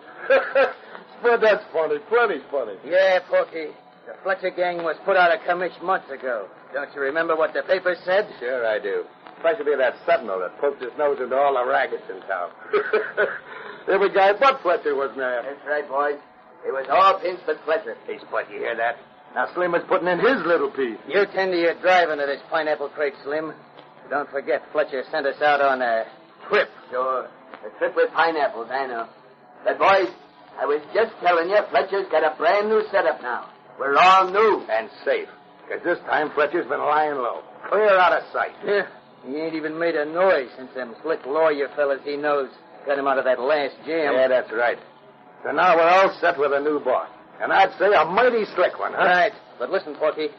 But that's funny, plenty funny. Yeah, Porky. The Fletcher gang was put out of commission months ago. Don't you remember what the papers said? Sure I do. Especially that sentinel that poked his nose into all the rackets in town. Every guy but Fletcher was mad. That's right, boys. It was all pins but Fletcher. Hey, Spud, you hear that? Now Slim is putting in his little piece. You tend to your driving of this pineapple crate, Slim. Don't forget, Fletcher sent us out on a trip. Sure. A trip with pineapples, I know. But, boys, I was just telling you, Fletcher's got a brand new setup now. We're all new. And safe. Because this time Fletcher's been lying low. Clear out of sight. Yeah. He ain't even made a noise since them slick lawyer fellas he knows got him out of that last jam. Yeah, that's right. So now we're all set with a new boss. And I'd say a mighty slick one, huh? Right. But listen, Porky.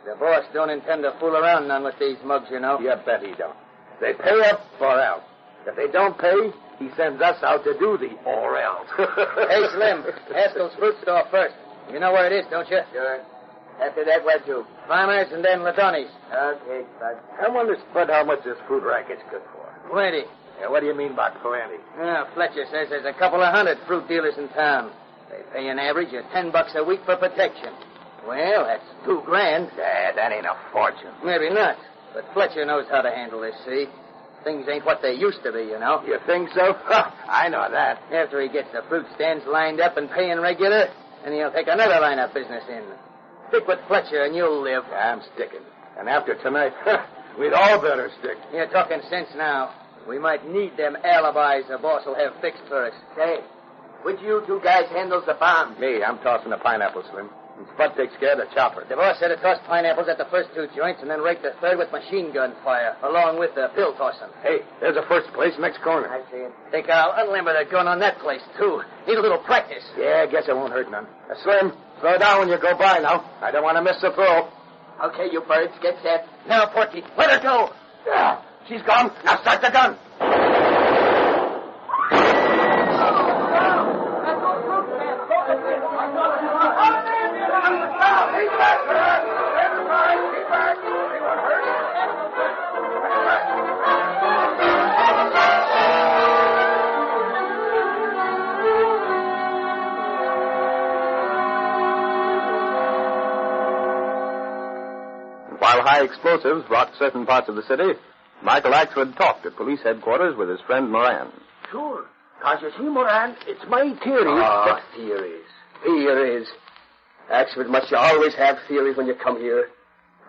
The boss don't intend to fool around none with these mugs, you know. You bet he don't. They pay up or out. If they don't pay, he sends us out to do the or else. Hey, Slim. Haskell's fruit store first. You know where it is, don't you? Sure. After that, where to? Farmers and then Ladoni's. Okay, Spud. I wonder, Spud, how much this fruit racket's good for. Plenty. Yeah, what do you mean by plenty? Fletcher says there's a couple of hundred fruit dealers in town. They pay an average of $10 a week for protection. Well, that's $2,000. That ain't a fortune. Maybe not. But Fletcher knows how to handle this, see? Things ain't what they used to be, you know. You think so? I know that. After he gets the fruit stands lined up and paying regular, then he'll take another line of business in. Stick with Fletcher and you'll live. I'm sticking. And after tonight, we'd all better stick. You're talking sense now. We might need them alibis the boss will have fixed for us. Say, which you two guys handles the bomb? Me, I'm tossing the pineapple, Slim. And Spud takes care of the chopper. The boss said to toss pineapples at the first two joints and then rake the third with machine gun fire, along with the pill tossing. Hey, there's a first place next corner. I see it. Think I'll unlimber the gun on that place, too. Need a little practice. Yeah, I guess it won't hurt none. Slim, slow down when you go by now. I don't want to miss the throw. Okay, you birds, get set. Now, Porky, let her go. Yeah, she's gone. Now start the gun. While high explosives rocked certain parts of the city, Michael Axford talked at police headquarters with his friend Moran. Sure. Because you see, Moran, it's my theory. Oh, theories. Axford, must you always have theories when you come here?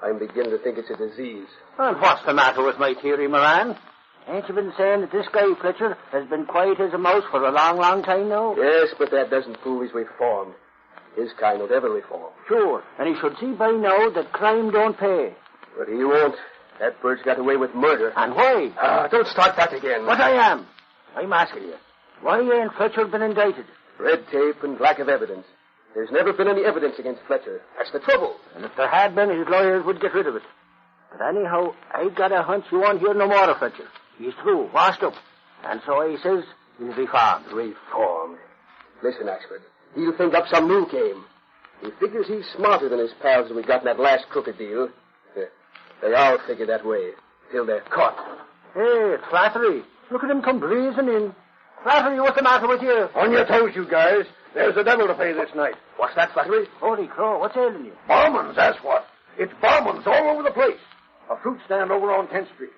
I'm beginning to think it's a disease. And what's the matter with my theory, Moran? Ain't you been saying that this guy, Fletcher, has been quiet as a mouse for a long, long time now? Yes, but that doesn't prove he's reformed. His kind will never reform. Sure, and he should see by now that crime don't pay. But he won't. That bird's got away with murder. And why? Don't start that again. But I am. I'm asking you. Why ain't Fletcher been indicted? Red tape and lack of evidence. There's never been any evidence against Fletcher. That's the trouble. And if there had been, his lawyers would get rid of it. But anyhow, I got a hunch you won't hear no more of Fletcher. He's through, washed up. And so he says he's reformed. Reformed? Listen, Axford. He'll think up some new game. He figures he's smarter than his pals we got in that last crooked deal. They all figure that way, till they're caught. Hey, it's flattery. Look at him come breezing in. Flattery, what's the matter with you? On your toes, you guys. There's the devil to pay this night. What's that, Flattery? Holy crow, what's ailing you? Bombings, that's what. It's bombings all over the place. A fruit stand over on 10th Street.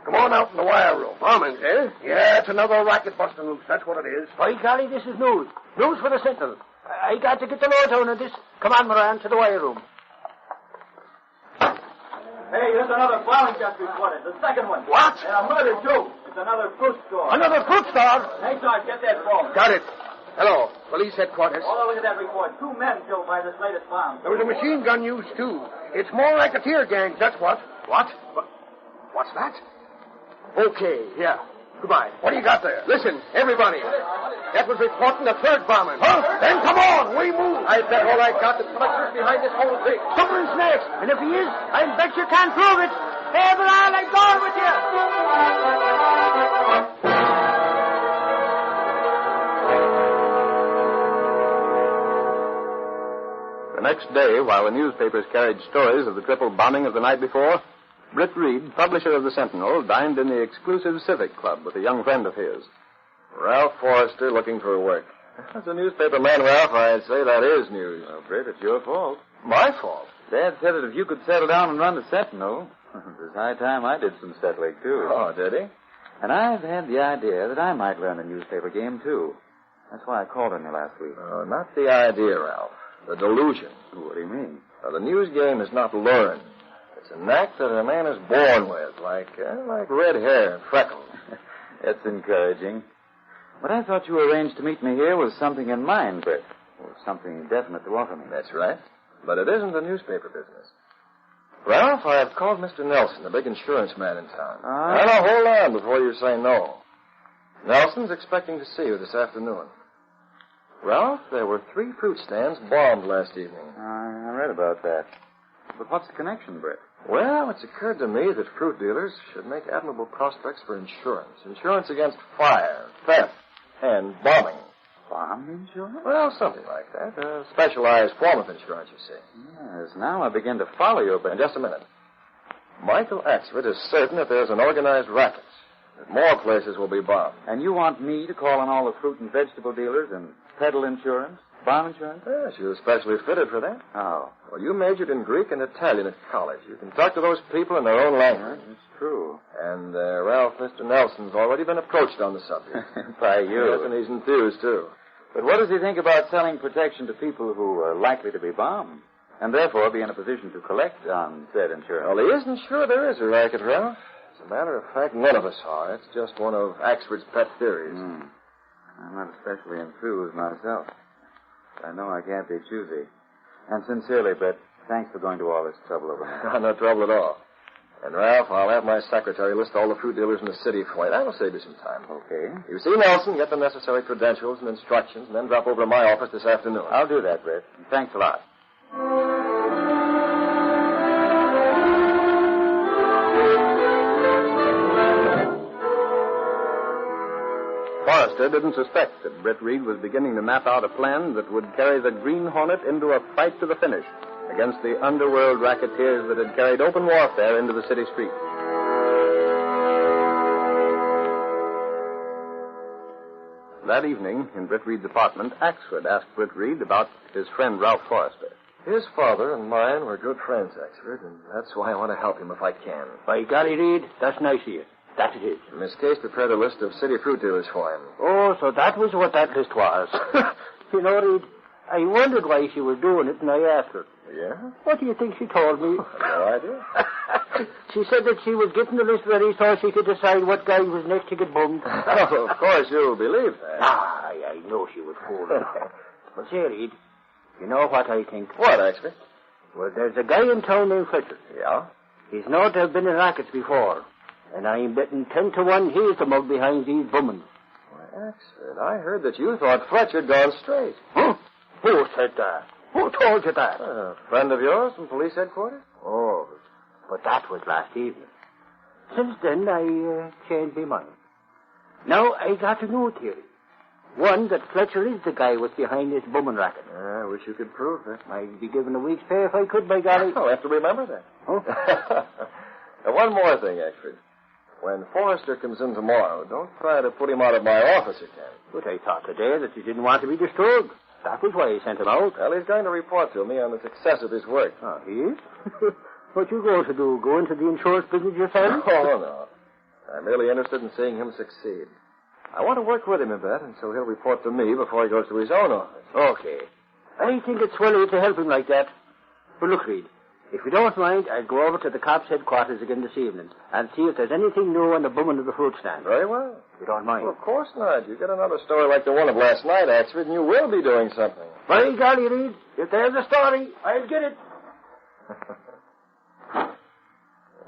Come on out in the wire room. Bombing, eh? Yeah, it's another racket busting loose. That's what it is. By golly, this is news. News for the Sentinel. I got to get the lowdown on this. Come on, Moran, to the wire room. Hey, here's another bombing just reported. The second one. What? And a murder, too. It's another fruit store. Another fruit store? Hey, Sarge, get that phone. Got it. Hello, police headquarters. Oh, look at that report. 2 men killed by this latest bomb. There was a machine gun used, too. It's more racketeer gangs, that's what. What? What's that? Okay, yeah. Goodbye. What do you got there? Listen, everybody. That was reporting the third bombing. Huh? Then come on, we move. I bet all I got is Fletcher's behind this whole thing. Someone's next. And if he is, I bet you can't prove it. Hey, but I'll let go with you. The next day, while the newspapers carried stories of the triple bombing of the night before, Britt Reed, publisher of the Sentinel, dined in the exclusive Civic Club with a young friend of his. Ralph Forrester looking for work. As a newspaper man, Ralph, I'd say that is news. Well, Britt, it's your fault. My fault? Dad said that if you could settle down and run the Sentinel, it was high time I did some settling, too. Oh, did he? And I've had the idea that I might learn the newspaper game, too. That's why I called on you last week. Oh, not the idea, Ralph. The delusion. What do you mean? Well, the news game is not learned. It's a knack that a man is born with, like red hair and freckles. That's encouraging. But I thought you arranged to meet me here with something in mind, Britt. Or something definite to offer me. That's right. But it isn't the newspaper business. Ralph, I have called Mr. Nelson, the big insurance man in town. Now, hold on before you say no. Nelson's expecting to see you this afternoon. Ralph, there were 3 fruit stands bombed last evening. I read about that. But what's the connection, Britt? Well, it's occurred to me that fruit dealers should make admirable prospects for insurance. Insurance against fire, theft, and bombing. Bomb insurance? Well, something like that. A specialized form of insurance, you see. Yes, now I begin to follow you, but... In just a minute. Michael Axford is certain that there's an organized racket, that more places will be bombed. And you want me to call on all the fruit and vegetable dealers and peddle insurance? Bomb insurance? Yes, you're especially fitted for that. Oh. Well, you majored in Greek and Italian at college. You can talk to those people in their own language. It's true. And, Ralph, Mr. Nelson's already been approached on the subject. By you. Yes, and he's enthused, too. But what does he think about selling protection to people who are likely to be bombed, and therefore be in a position to collect on said insurance? Well, he isn't sure there is a racket, Ralph. As a matter of fact, none of us are. It's just one of Axford's pet theories. I'm not especially enthused myself. I know I can't be choosy. And sincerely, Brett, thanks for going to all this trouble over me. No trouble at all. And, Ralph, I'll have my secretary list all the fruit dealers in the city for you. That'll save you some time. Okay. You see Nelson, get the necessary credentials and instructions, and then drop over to my office this afternoon. I'll do that, Brett. Thanks a lot. Forrester didn't suspect that Britt Reed was beginning to map out a plan that would carry the Green Hornet into a fight to the finish against the underworld racketeers that had carried open warfare into the city streets. That evening, in Britt Reed's apartment, Axford asked Britt Reed about his friend Ralph Forrester. His father and mine were good friends, Axford, and that's why I want to help him if I can. By golly, Reed, that's nice of you. That it is. Miss Case prepared a list of city fruit dealers for him. Oh, so that was what that list was. You know, Reed, I wondered why she was doing it, and I asked her. Yeah? What do you think she told me? No idea. She said that she was getting the list ready so she could decide what guy was next to get bummed. Oh, of course you'll believe that. I know she was fooling. But say, Reed, you know what I think? What, Axford? Well, there's a guy in town named Fletcher. Yeah? He's known to have been in rackets before. And I'm betting 10 to 1 he's the mug behind these bummins. Why, Axford, I heard that you thought Fletcher'd gone straight. Huh? Who said that? Who told you that? A friend of yours from police headquarters? Oh, but that was last evening. Since then, I changed my mind. Now, I got a new theory. One, that Fletcher is the guy what's behind this bumming racket. I wish you could prove that. I'd be given a week's pay if I could, by golly. I'll have to remember that. Huh? Now, one more thing, Axford. When Forrester comes in tomorrow, don't try to put him out of my office again. But I thought today that you didn't want to be disturbed. That was why I sent him out. Well, he's going to report to me on the success of his work. Oh, he is? What you going to do? Go into the insurance business yourself? Oh, no. I'm merely interested in seeing him succeed. I want to work with him a bit, and so he'll report to me before he goes to his own office. Okay. I think it's swell of you to help him like that. But look, Reed, if you don't mind, I'll go over to the cops' headquarters again this evening and see if there's anything new on the booming of the fruit stand. Very well. You don't mind? Well, of course not. You get another story like the one of last night, Axford, and you will be doing something. By golly, Reed, if there's a story, I'll get it.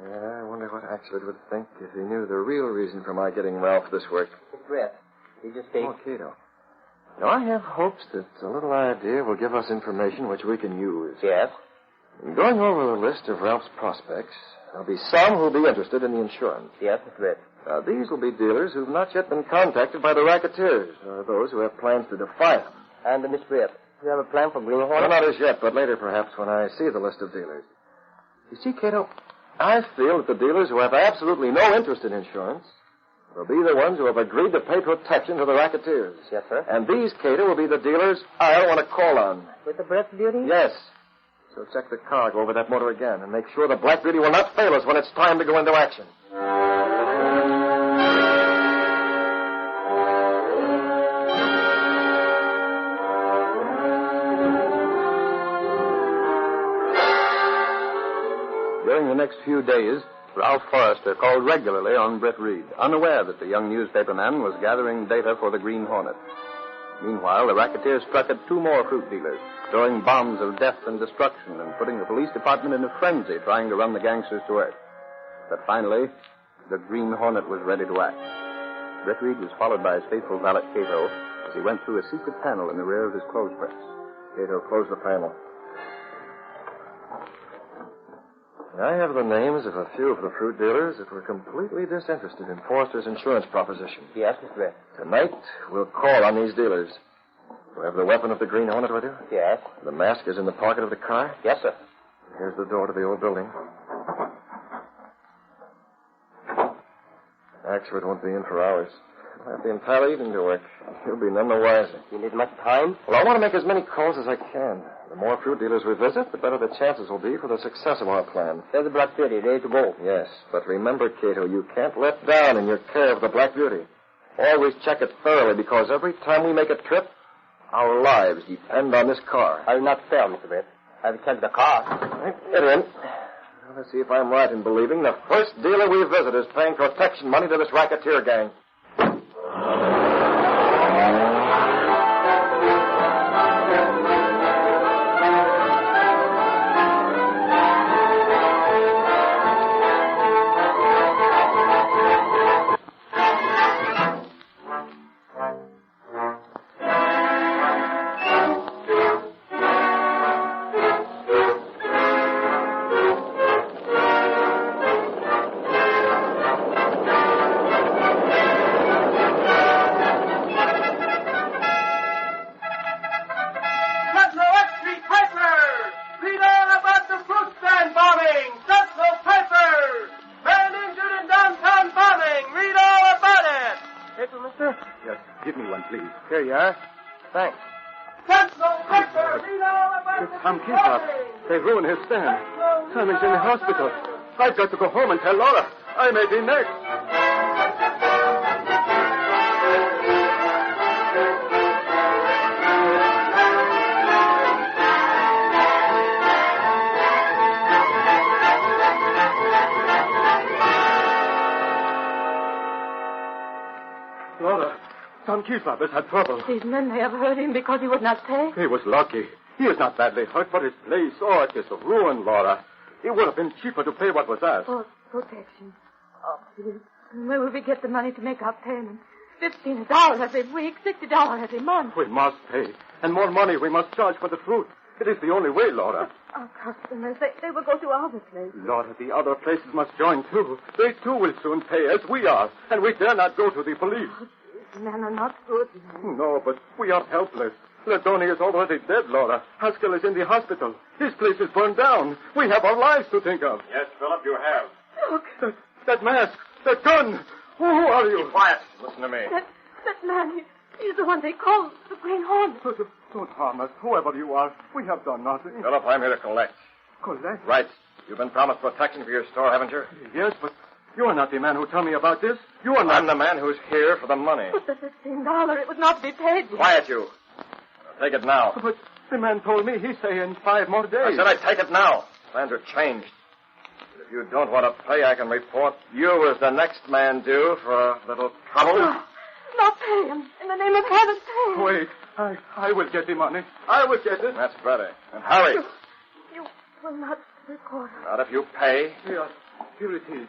Yeah, I wonder what Axford would think if he knew the real reason for my getting Ralph this work. It's Brett. He just takes... Oh, Cato. Now, I have hopes that a little idea will give us information which we can use. Yes? In going over the list of Ralph's prospects, there'll be some who'll be interested in the insurance. Yes, Mr. Brett. Now, these will be dealers who've not yet been contacted by the racketeers, or those who have plans to defy them. And Miss Brett, do you have a plan for Green Hornet? Well, not as yet, but later perhaps when I see the list of dealers. You see, Cato, I feel that the dealers who have absolutely no interest in insurance will be the ones who have agreed to pay protection to the racketeers. Yes, sir. And these, Cato, will be the dealers I'll want to call on. With the Brett Beauty? Yes. So check the car, go over that motor again, and make sure the Black Beauty will not fail us when it's time to go into action. During the next few days, Ralph Forrester called regularly on Brett Reed, unaware that the young newspaperman was gathering data for the Green Hornet. Meanwhile, the racketeers struck at 2 more fruit dealers, throwing bombs of death and destruction and putting the police department in a frenzy trying to run the gangsters to earth. But finally, the Green Hornet was ready to act. Brett Reed was followed by his faithful valet, Cato, as he went through a secret panel in the rear of his clothes press. Cato closed the panel. I have the names of a few of the fruit dealers that were completely disinterested in Forrester's insurance proposition. Yes, Mr. Brett. Tonight, we'll call on these dealers. You have the weapon of the Green Hornet with you? Yes. The mask is in the pocket of the car? Yes, sir. Here's the door to the old building. Axford won't be in for hours. I'll have the entire evening to work. He'll be none the wiser. You need much time? Well, I want to make as many calls as I can. The more fruit dealers we visit, the better the chances will be for the success of our plan. There's the Black Beauty, ready to go. Yes, but remember, Cato, you can't let down in your care of the Black Beauty. Always check it thoroughly, because every time we make a trip, our lives depend on this car. I'll not fail, Mr. Brett. I'll check the car. Right, get in. Now, let's see if I'm right in believing the first dealer we visit is paying protection money to this racketeer gang. Here you are. Thanks. It's Tom Keesop. They ruined his stand. Simon's in the hospital. I've got to go home and tell Laura. I may be next. Laura, Tom Keesop has had trouble. These men may have hurt him because he would not pay. He was lucky. He is not badly hurt, but his place, it is ruined, Laura. It would have been cheaper to pay what was asked. For protection. Oh, please. Where will we get the money to make our payment? $15 every week, $60 every month. We must pay. And more money we must charge for the fruit. It is the only way, Laura. Our customers, they will go to other places. Laura, the other places must join, too. They, too, will soon pay, as we are. And we dare not go to the police. These men are not good men. No, but we are helpless. Ledoni is already dead, Laura. Haskell is in the hospital. His place is burned down. We have our lives to think of. Yes, Philip, you have. Look. That mask. That gun. Who are you? Keep quiet. Listen to me. That man, he's the one they call the Green Hornet. Don't harm us, whoever you are. We have done nothing. Philip, I'm here to collect. Collect? Right. You've been promised protection for your store, haven't you? Yes, but You are not the man who told me about this. You are not. I'm the man who's here for the money. But the $15, it was not to be paid yet. Quiet, you. I'll take it now. But the man told me he's saying 5 more days. I said I'd take it now. Plans are changed. But if you don't want to pay, I can report you as the next man due for a little trouble. No, not pay him. In the name of heaven, pay him. Wait. I will get the money. I will get it. That's better. And hurry. You will not record. Not if you pay. Here it is.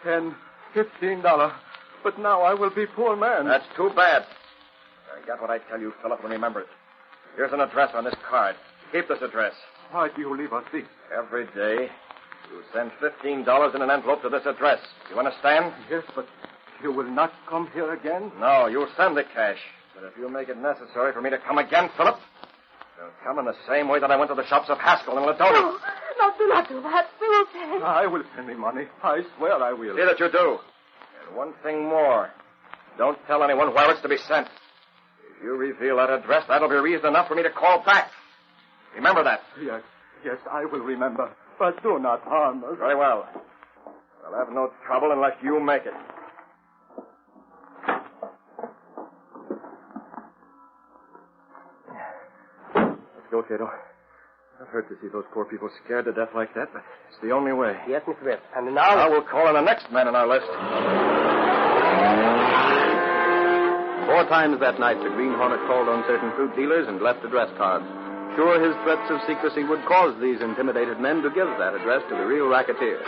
$10, $15. But now I will be poor man. That's too bad. I got what I tell you, Philip, and remember it. Here's an address on this card. Keep this address. Why do you leave us this? Every day, you send $15 in an envelope to this address. You understand? Yes, but you will not come here again? No, you'll send the cash. But if you make it necessary for me to come again, Philip, I'll come in the same way that I went to the shops of Haskell and Ladona. No, do not do that. We will pay. I will send the money. I swear I will. See that you do. And one thing more. Don't tell anyone where it's to be sent. If you reveal that address, that'll be reason enough for me to call back. Remember that. Yes, I will remember. But do not harm us. Very well. I'll have no trouble unless you make it. Let's go, Cato. I've hurt to see those poor people scared to death like that, but it's the only way. Yes, Mr. Rip. And now we'll call in the next man on our list. 4 times that night, the Green Hornet called on certain fruit dealers and left address cards. Sure, his threats of secrecy would cause these intimidated men to give that address to the real racketeer.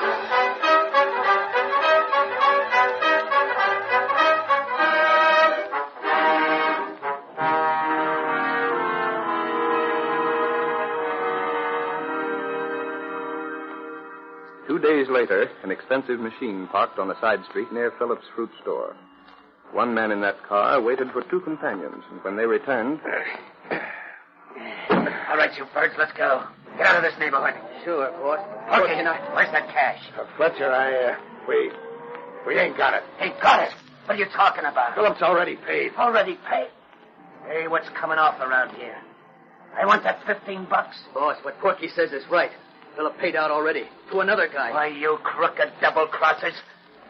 Two days later, an expensive machine parked on a side street near Phillips' fruit store. One man in that car waited for 2 companions, and when they returned... All right, you birds, let's go. Get out of this neighborhood. Sure, boss. Okay, where's that cash? Fletcher, we ain't got it. Ain't got it? What are you talking about? Philip's already paid. Already paid? Hey, what's coming off around here? I want that $15. Boss, what Porky says is right. Philip paid out already. To another guy. Why, you crooked double-crossers.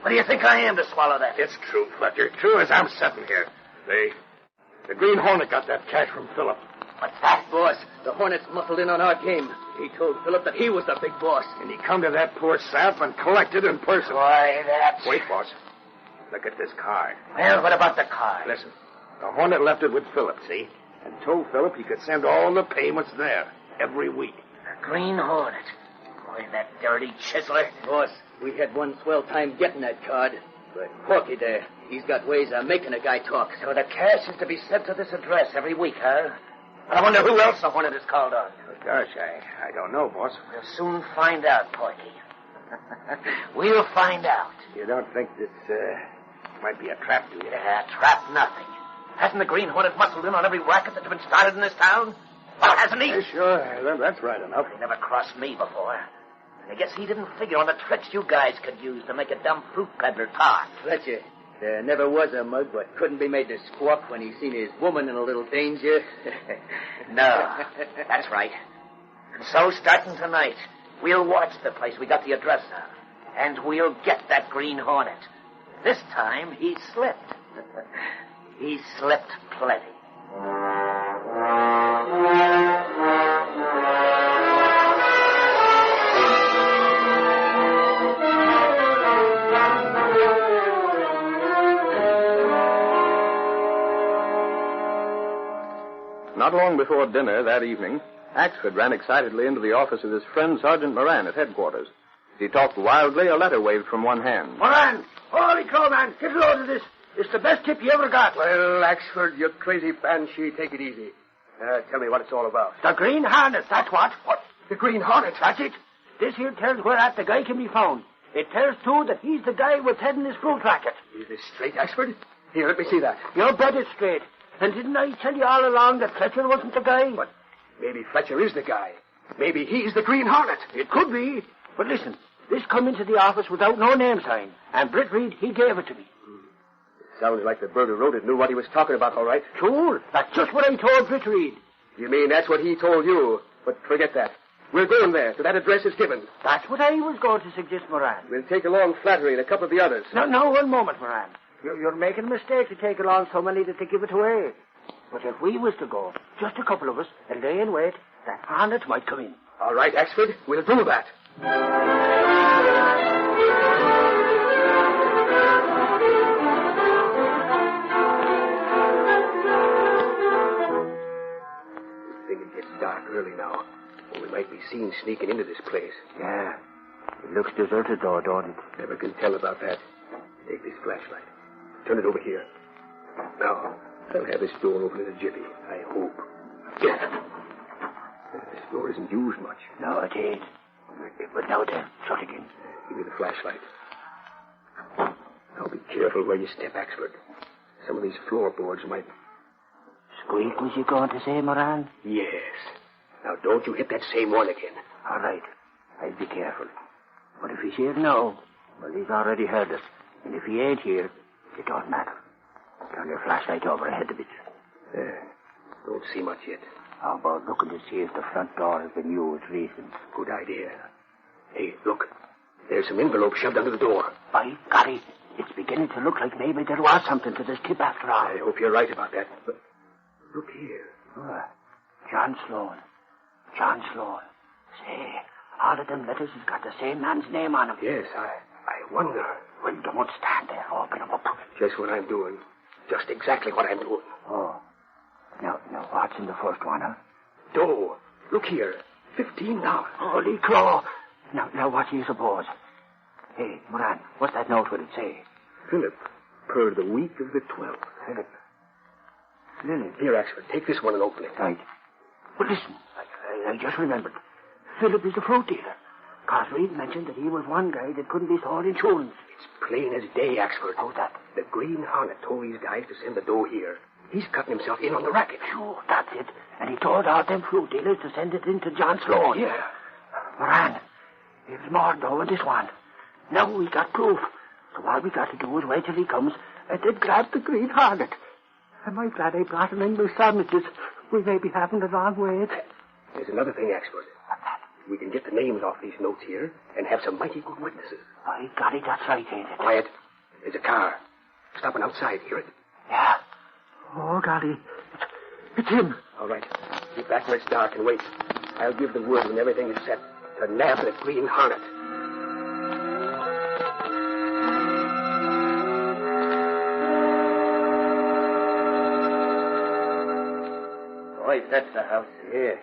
What do you think I am to swallow that? It's true, Fletcher. True as I'm sitting here. The Green Hornet got that cash from Philip. What's that? Boss, the Hornet's muscled in on our game. He told Philip that he was the big boss. And he come to that poor sap and collected in person. Why, that's... Wait, boss. Look at this card. Well, what about the card? Listen. The Hornet left it with Philip, see? And told Philip he could send all the payments there every week. The Green Hornet. Boy, that dirty chiseler. Boss, we had one swell time getting that card. But Porky there, he's got ways of making a guy talk. So the cash is to be sent to this address every week, huh? I wonder who else the Hornet is called on. Oh, gosh, I don't know, boss. We'll soon find out, Porky. We'll find out. You don't think this might be a trap, do you? Yeah, trap nothing. Hasn't the Green Hornet muscled in on every racket that's been started in this town? Well, hasn't he? Yeah, sure. That's right enough. He never crossed me before. And I guess he didn't figure on the tricks you guys could use to make a dumb fruit peddler talk. Fletcher, there never was a mug what couldn't be made to squawk when he seen his woman in a little danger. No, that's right. And so, starting tonight, we'll watch the place we got the address on. And we'll get that Green Hornet. This time, he slipped. He slipped plenty. Not long before dinner that evening, Axford ran excitedly into the office of his friend Sergeant Moran at headquarters. As he talked wildly, a letter waved from one hand. Moran! Holy crow, man! Get a load of this. It's the best tip you ever got. Well, Axford, you crazy banshee, take it easy. Tell me what it's all about. The Green Hornet, that's what. What? The Green Hornet, that's it. This here tells where the guy can be found. It tells, too, that he's the guy what's heading this fruit racket. Is this straight, Axford? Here, let me see that. You bet it's straight. And didn't I tell you all along that Fletcher wasn't the guy? But maybe Fletcher is the guy. Maybe he's the Green Hornet. It could be. But listen, this come into the office without no name sign. And Britt Reed, he gave it to me. It sounds like the bird who wrote it knew what he was talking about, all right. Sure. That's just what I told Britt Reed. You mean that's what he told you? But forget that. We're going there, to that address is given. That's what I was going to suggest, Moran. We'll take along Flattery and a couple of the others. No, one moment, Moran. You're making a mistake to take along so many that they give it away. But if we was to go, just a couple of us, and lay in wait, that Hornet might come in. All right, Axford, we'll do that. I think it gets dark early now. Or we might be seen sneaking into this place. Yeah. It looks deserted, though, don't it? Never can tell about that. Take this flashlight. Turn it over here. Now, I'll have this door open in a jiffy, I hope. Yeah. This door isn't used much. No, it ain't. But now then, shut again. Give me the flashlight. Now be careful where you step, Axford. Some of these floorboards might... Squeak, was you going to say, Moran? Yes. Now don't you hit that same one again. All right. I'll be careful. But if he's here now, well, he's already heard us. And if he ain't here, it don't matter. Turn your flashlight over ahead a bit. Don't see much yet. How about looking to see if the front door has been used recent? Good idea. Hey, look. There's some envelope shoved under the door. By golly, it's beginning to look like maybe there was something to this tip after all. I hope you're right about that. But look here. John Sloan. John Sloan. Say, all of them letters has got the same man's name on them. Yes, I wonder. Well, don't stand there. Open them up. Just what I'm doing. Just exactly what I'm doing. Oh. Now, what's in the first one, huh? Dough. Look here. $15. Holy crow. Now, what do you suppose? Hey, Moran, what's that note would it say? Philip, per the week of the 12th. Philip. Here, Axford, take this one and open it. Right. Well, listen, I just remembered. Philip is the fruit dealer. Cause Reed mentioned that he was one guy that couldn't be sold insurance. It's plain as day, Axford. How's that? The Green Hornet told these guys to send the dough here. He's cutting himself in on the racket. Sure, that's it. And he told all them fruit dealers to send it in to John Sloan. Yeah. Moran, there's more dough in this one. Now we got proof. So all we got to do is wait till he comes and then grab the Green Hornet. Am I glad I brought him in with sandwiches? We may be having a long wait. There's another thing, Axford. We can get the names off these notes here and have some mighty good witnesses. By golly, that's right, ain't it? Quiet. There's a car. Stopping outside. Hear it? Yeah. Oh, golly. It's him. All right. Get back where it's dark and wait. I'll give the word when everything is set to nab the Green Hornet. Boy, that's the house. Yeah.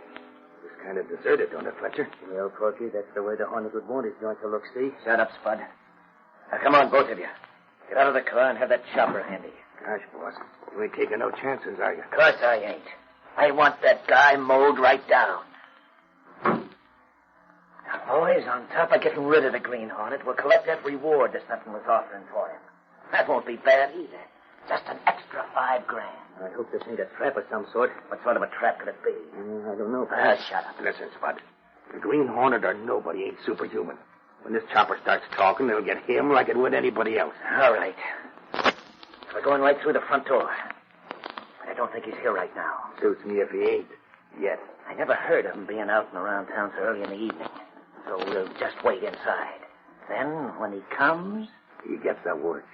It's kind of deserted, don't it, Fletcher? Well, Porky, that's the way the Hornet would want his joint to look, see? Shut up, Spud. Now, come on, both of you. Get out of the car and have that chopper handy. Gosh, boss. You ain't taking no chances, are you? Of course I ain't. I want that guy mowed right down. Now, boys, on top of getting rid of the Green Hornet, we'll collect that reward that something was offering for him. That won't be bad either. Just an extra $5,000. I hope this ain't a trap of some sort. What sort of a trap could it be? I don't know. Shut up. Listen, Spud. The Green Hornet or nobody ain't superhuman. When this chopper starts talking, it'll get him like it would anybody else. All right. We're going right through the front door. I don't think he's here right now. Suits me if he ain't. Yet. I never heard of him being out and around town so early in the evening. So we'll just wait inside. Then, when he comes... He gets the works.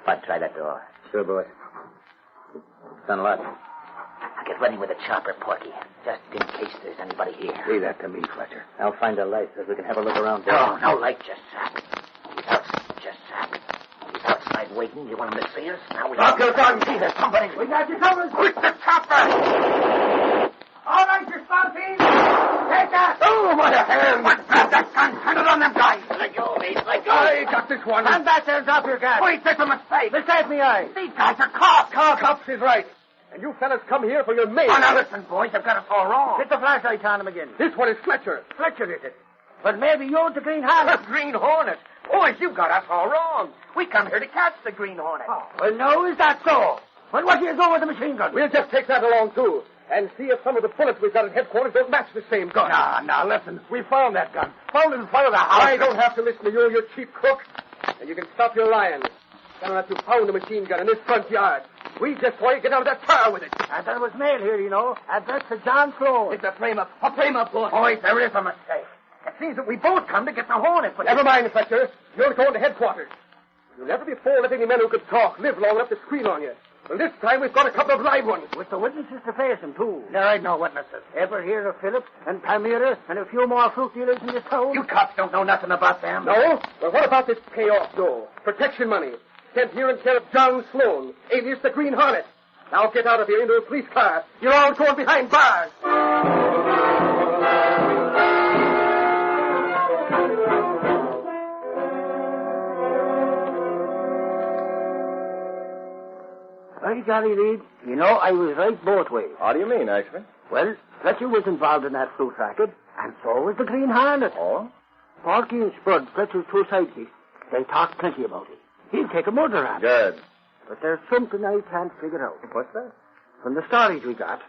Bud, try that door. Sure, boss. Done a lot. Now get ready with a chopper, Porky. Just in case there's anybody here. Leave that to me, Fletcher. I'll find a light so we can have a look around. No light, just sack. He's outside waiting. You want him to see us? Now we... Drop your gun! See, there's somebody... We got you covered. Quick, the chopper! All right, you spouties. Take that. Oh, what a hand! Grab that gun. Turn it on them guys. Let go, mate. Let go. I got this one. Stand back there and drop your gun. Wait, there's a mistake. Mistake me, I. These guys are cops. Cops is right. And you fellas come here for your mate. Oh, now listen, boys. I've got us all wrong. Hit the flashlight on him again. This one is Fletcher. Fletcher, is it? But maybe you're the Green Hornet. The Green Hornet? Boys, you got us all wrong. We come here to catch the Green Hornet. Oh, well, no, is that so? Well, what do you do with the machine gun? We'll just take that along, too. And see if some of the bullets we've got at headquarters don't match the same gun. Now, listen. We found that gun. Found it in front of the house. I don't have to listen to you, you cheap crook. And you can stop your lying. Gonna have to pound a machine gun in this front yard. We just saw you get out of that car with it. And there was mail here, you know. Addressed to John Sloan. It's a frame-up. A frame-up, boss. Boy, there is a mistake. It seems that we both come to get the Hornet, but... Never mind, Inspector. You're going to headquarters. You'll never before let any men who could talk live long enough to squeal on you. Well, this time we've got a couple of live ones. With the witnesses to face him, too. There ain't no witnesses. Ever hear of Phillips and Palmyra and a few more fruit dealers in this town? You cops don't know nothing about them. No? Well, what about this payoff, though? Protection money. Sent here in care of John Sloan, alias the Green Hornet. Now get out of here into a police car. You're all going behind bars. By golly, Reed, you know, I was right both ways. How do you mean, actually? Well, Fletcher was involved in that fruit racket, and so was the Green Hornet. Oh? Porky and Spud, Fletcher's two sidekicks, they talked plenty about it. He'll take a murder on it. Good. But there's something I can't figure out. What's that? From the stories we got,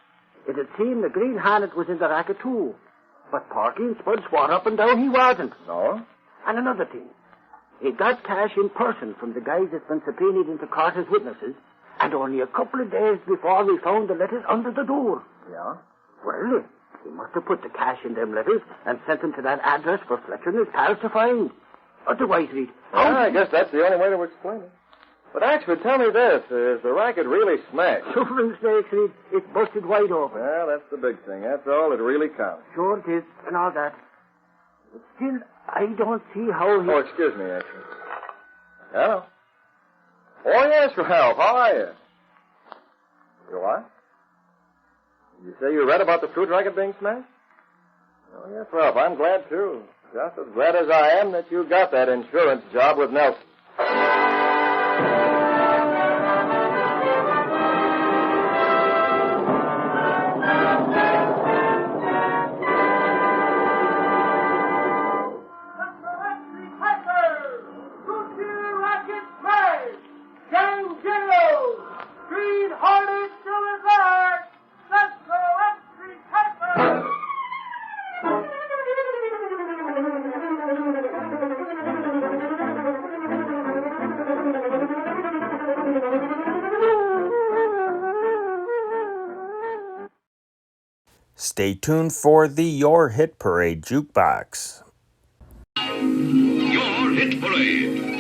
it had seemed the Green Hornet was in the racket, too. But Porky and Spud swore up and down he wasn't. No? And another thing. He got cash in person from the guys that's been subpoenaed into court as witnesses, and only a couple of days before we found the letters under the door. Yeah? Well, he must have put the cash in them letters and sent them to that address for Fletcher and his pals to find. Otherwise, Reed... I guess that's the only way to explain it. But actually, tell me this. Is the racket really smashed? Suffering snakes, Reed. It's busted wide open. Well, that's the big thing. That's all that really counts. Sure it is, and all that. But still, I don't see how he... Oh, excuse me, actually. Hello? Oh, yes, Ralph. How are you? You what? You say you read about the fruit racket being smashed? Oh, yes, Ralph. I'm glad, too. Just as glad as I am that you got that insurance job with Nelson. Stay tuned for the Your Hit Parade Jukebox. Your Hit Parade.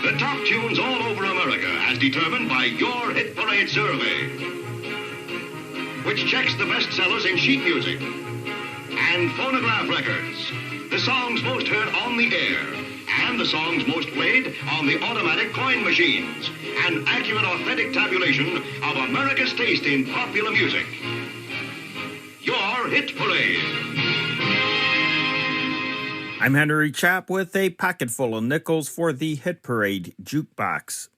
The top tunes all over America as determined by Your Hit Parade survey, which checks the bestsellers in sheet music and phonograph records, the songs most heard on the air, and the songs most played on the automatic coin machines. An accurate, authentic tabulation of America's taste in popular music. Your Hit Parade. I'm Henry Chapp with a pocket full of nickels for the Hit Parade Jukebox.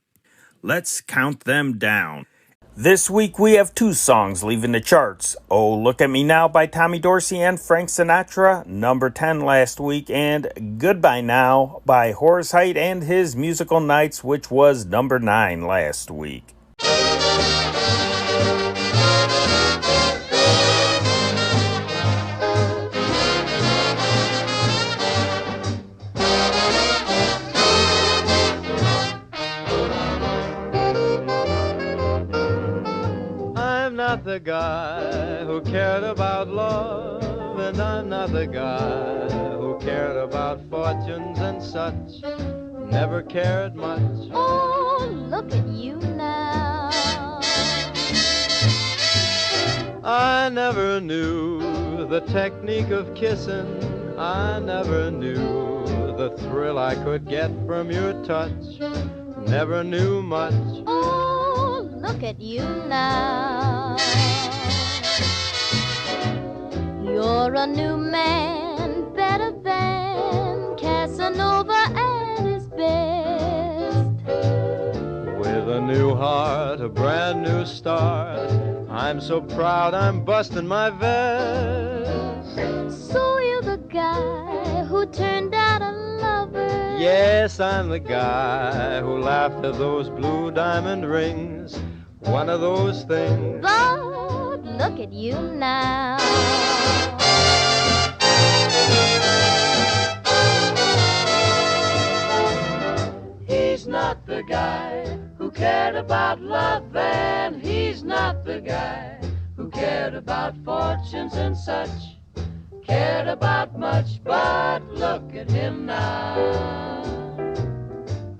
Let's count them down. This week we have two songs leaving the charts. Oh, Look at Me Now by Tommy Dorsey and Frank Sinatra, number 10 last week, and Goodbye Now by Horace Heidt and his Musical Nights, which was number 9 last week. The guy who cared about love, and I'm not the guy who cared about fortunes and such. Never cared much. Oh, look at you now. I never knew the technique of kissing. I never knew the thrill I could get from your touch. Never knew much. Oh, look at you now. You're a new man, better than Casanova at his best. With a new heart, a brand new start, I'm so proud I'm busting my vest. So you're the guy who turned out a lover. Yes, I'm the guy who laughed at those blue diamond rings. One of those things. But look at you now. He's the guy who cared about love, and he's not the guy who cared about fortunes and such. Cared about much, but look at him now.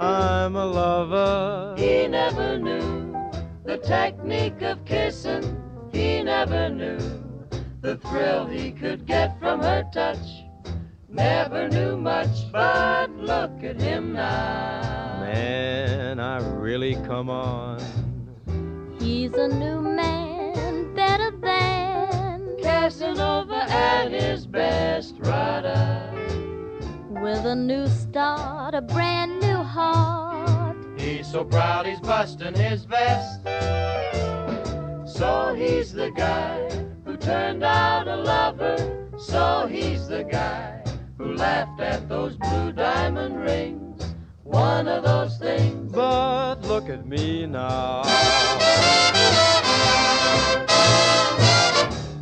I'm a lover. He never knew the technique of kissing. He never knew the thrill he could get from her touch. Never knew much, but look at him now. Man, I really come on. He's a new man, better than Casanova at his best, rider. with a new start, a brand new heart. He's so proud he's busting his vest. So he's the guy who turned out a lover. So he's the guy who laughed at those blue diamond rings. One of those things. But look at me now.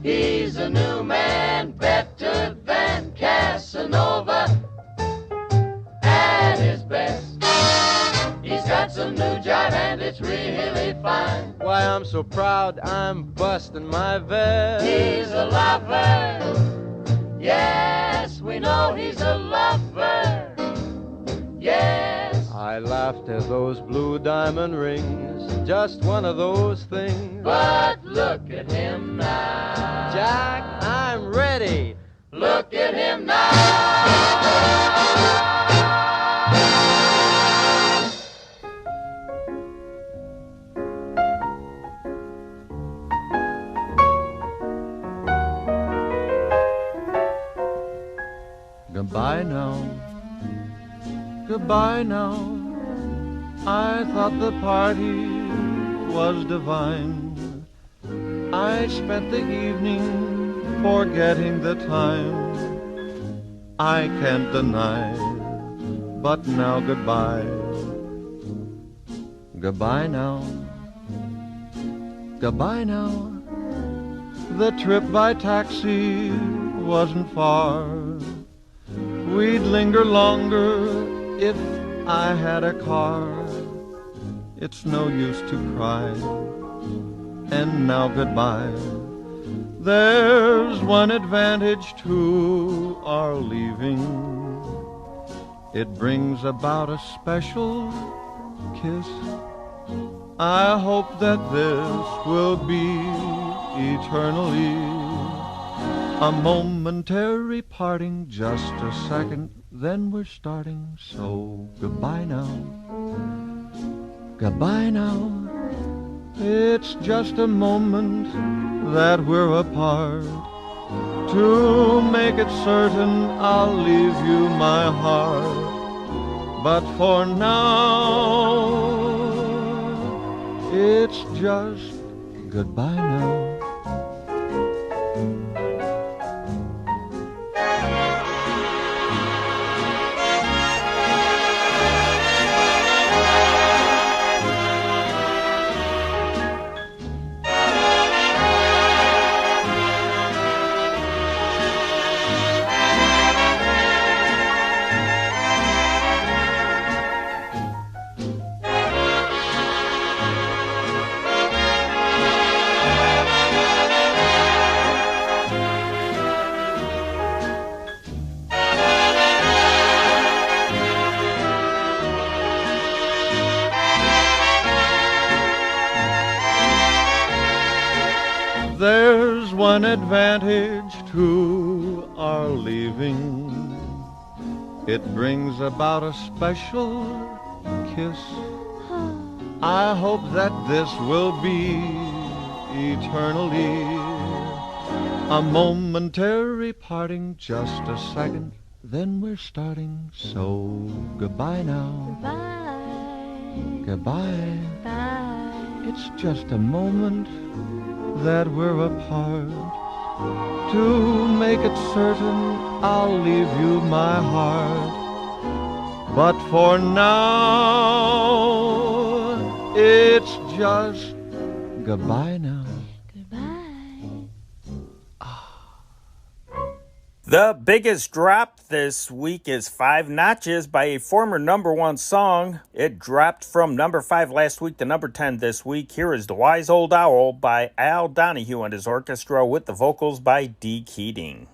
He's a new man, better than Casanova at his best. He's got some new jive and it's really fine. Why, I'm so proud I'm busting my vest. He's a lover. Yes, we know he's a lover. Yes. I laughed at those blue diamond rings. Just one of those things. But look at him now. Jack, I'm ready. Look at him now. Goodbye now, goodbye now. I thought the party was divine. I spent the evening forgetting the time. I can't deny, but now goodbye. Goodbye now, goodbye now. The trip by taxi wasn't far. We'd linger longer if I had a car. It's no use to cry. And now goodbye. There's one advantage to our leaving. It brings about a special kiss. I hope that this will be eternally. A momentary parting, just a second, then we're starting. So goodbye now, goodbye now. It's just a moment that we're apart. To make it certain, I'll leave you my heart. But for now, it's just goodbye now. There's one advantage to our leaving. It brings about a special kiss. I hope that this will be eternally. A momentary parting, just a second, then we're starting. So goodbye now. Goodbye. Goodbye. Bye. It's just a moment that we're apart. To make it certain, I'll leave you my heart. But for now, it's just goodbye now. Goodbye. The biggest drop this week is 5 Notches by a former number 1 song. It dropped from number 5 last week to number 10 this week. Here is The Wise Old Owl by Al Donahue and his orchestra with the vocals by Dee Keating.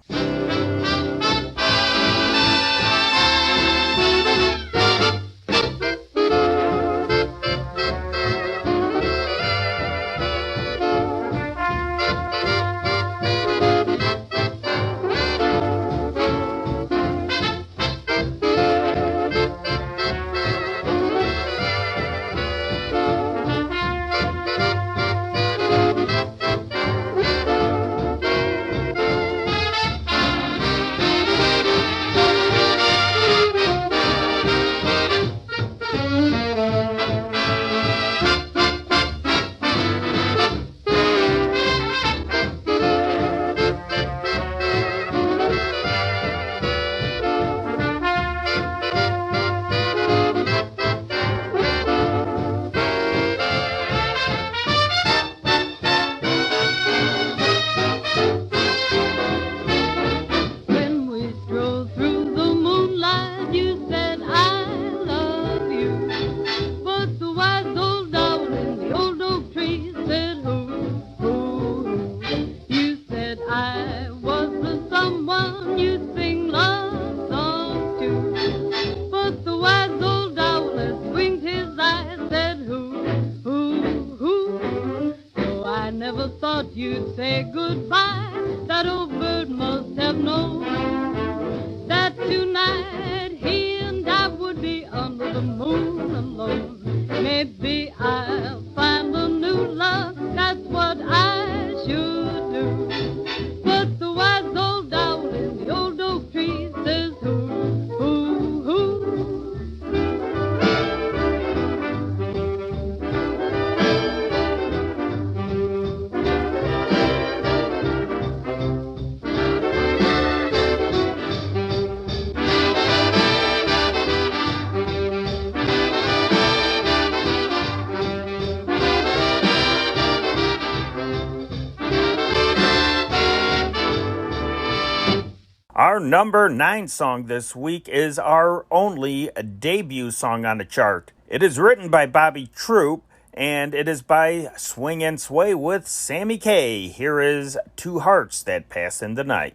Our number 9 song this week is our only debut song on the chart. It is written by Bobby Troup, and it is by Swing and Sway with Sammy Kaye. Here is Two Hearts That Pass in the Night.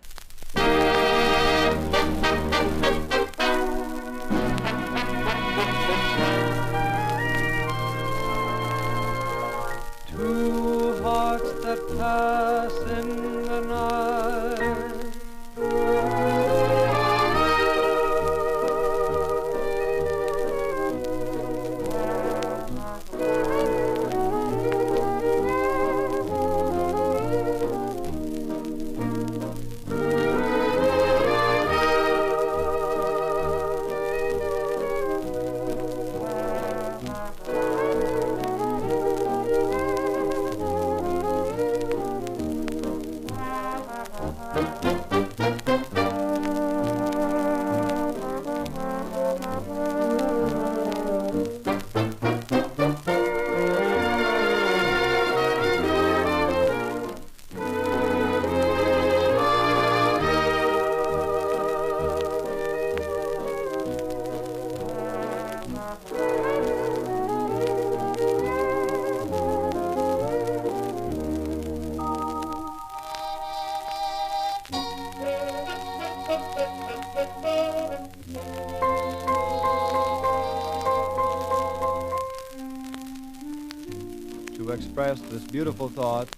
Two hearts that pass in the night, To express this beautiful thought,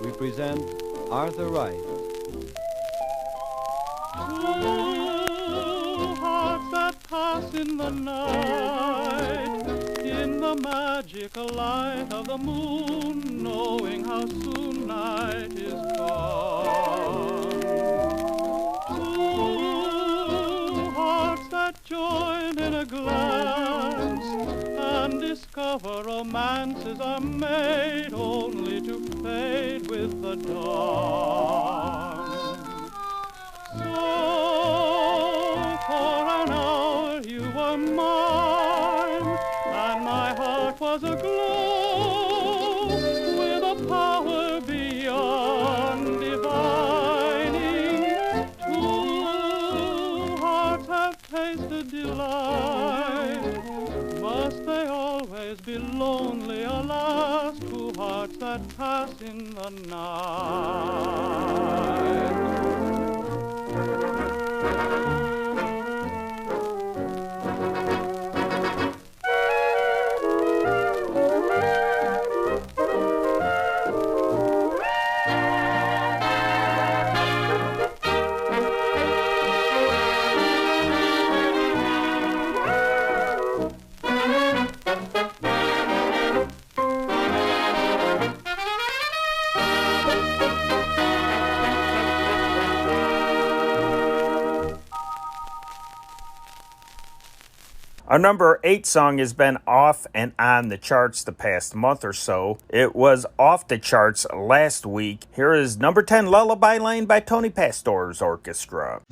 we present Arthur Wright. two hearts that pass in the night, in the magical light of the moon, knowing how soon night is gone. Two hearts that join in a glance and discover romances are made only to fade with the dawn. So for an hour you were mine, and my heart was aglow with a power beyond divining. Two us in the night. Our number 8 song has been off and on the charts the past month or so. It was off the charts last week. Here is number 10, Lullaby Lane by Tony Pastor's Orchestra.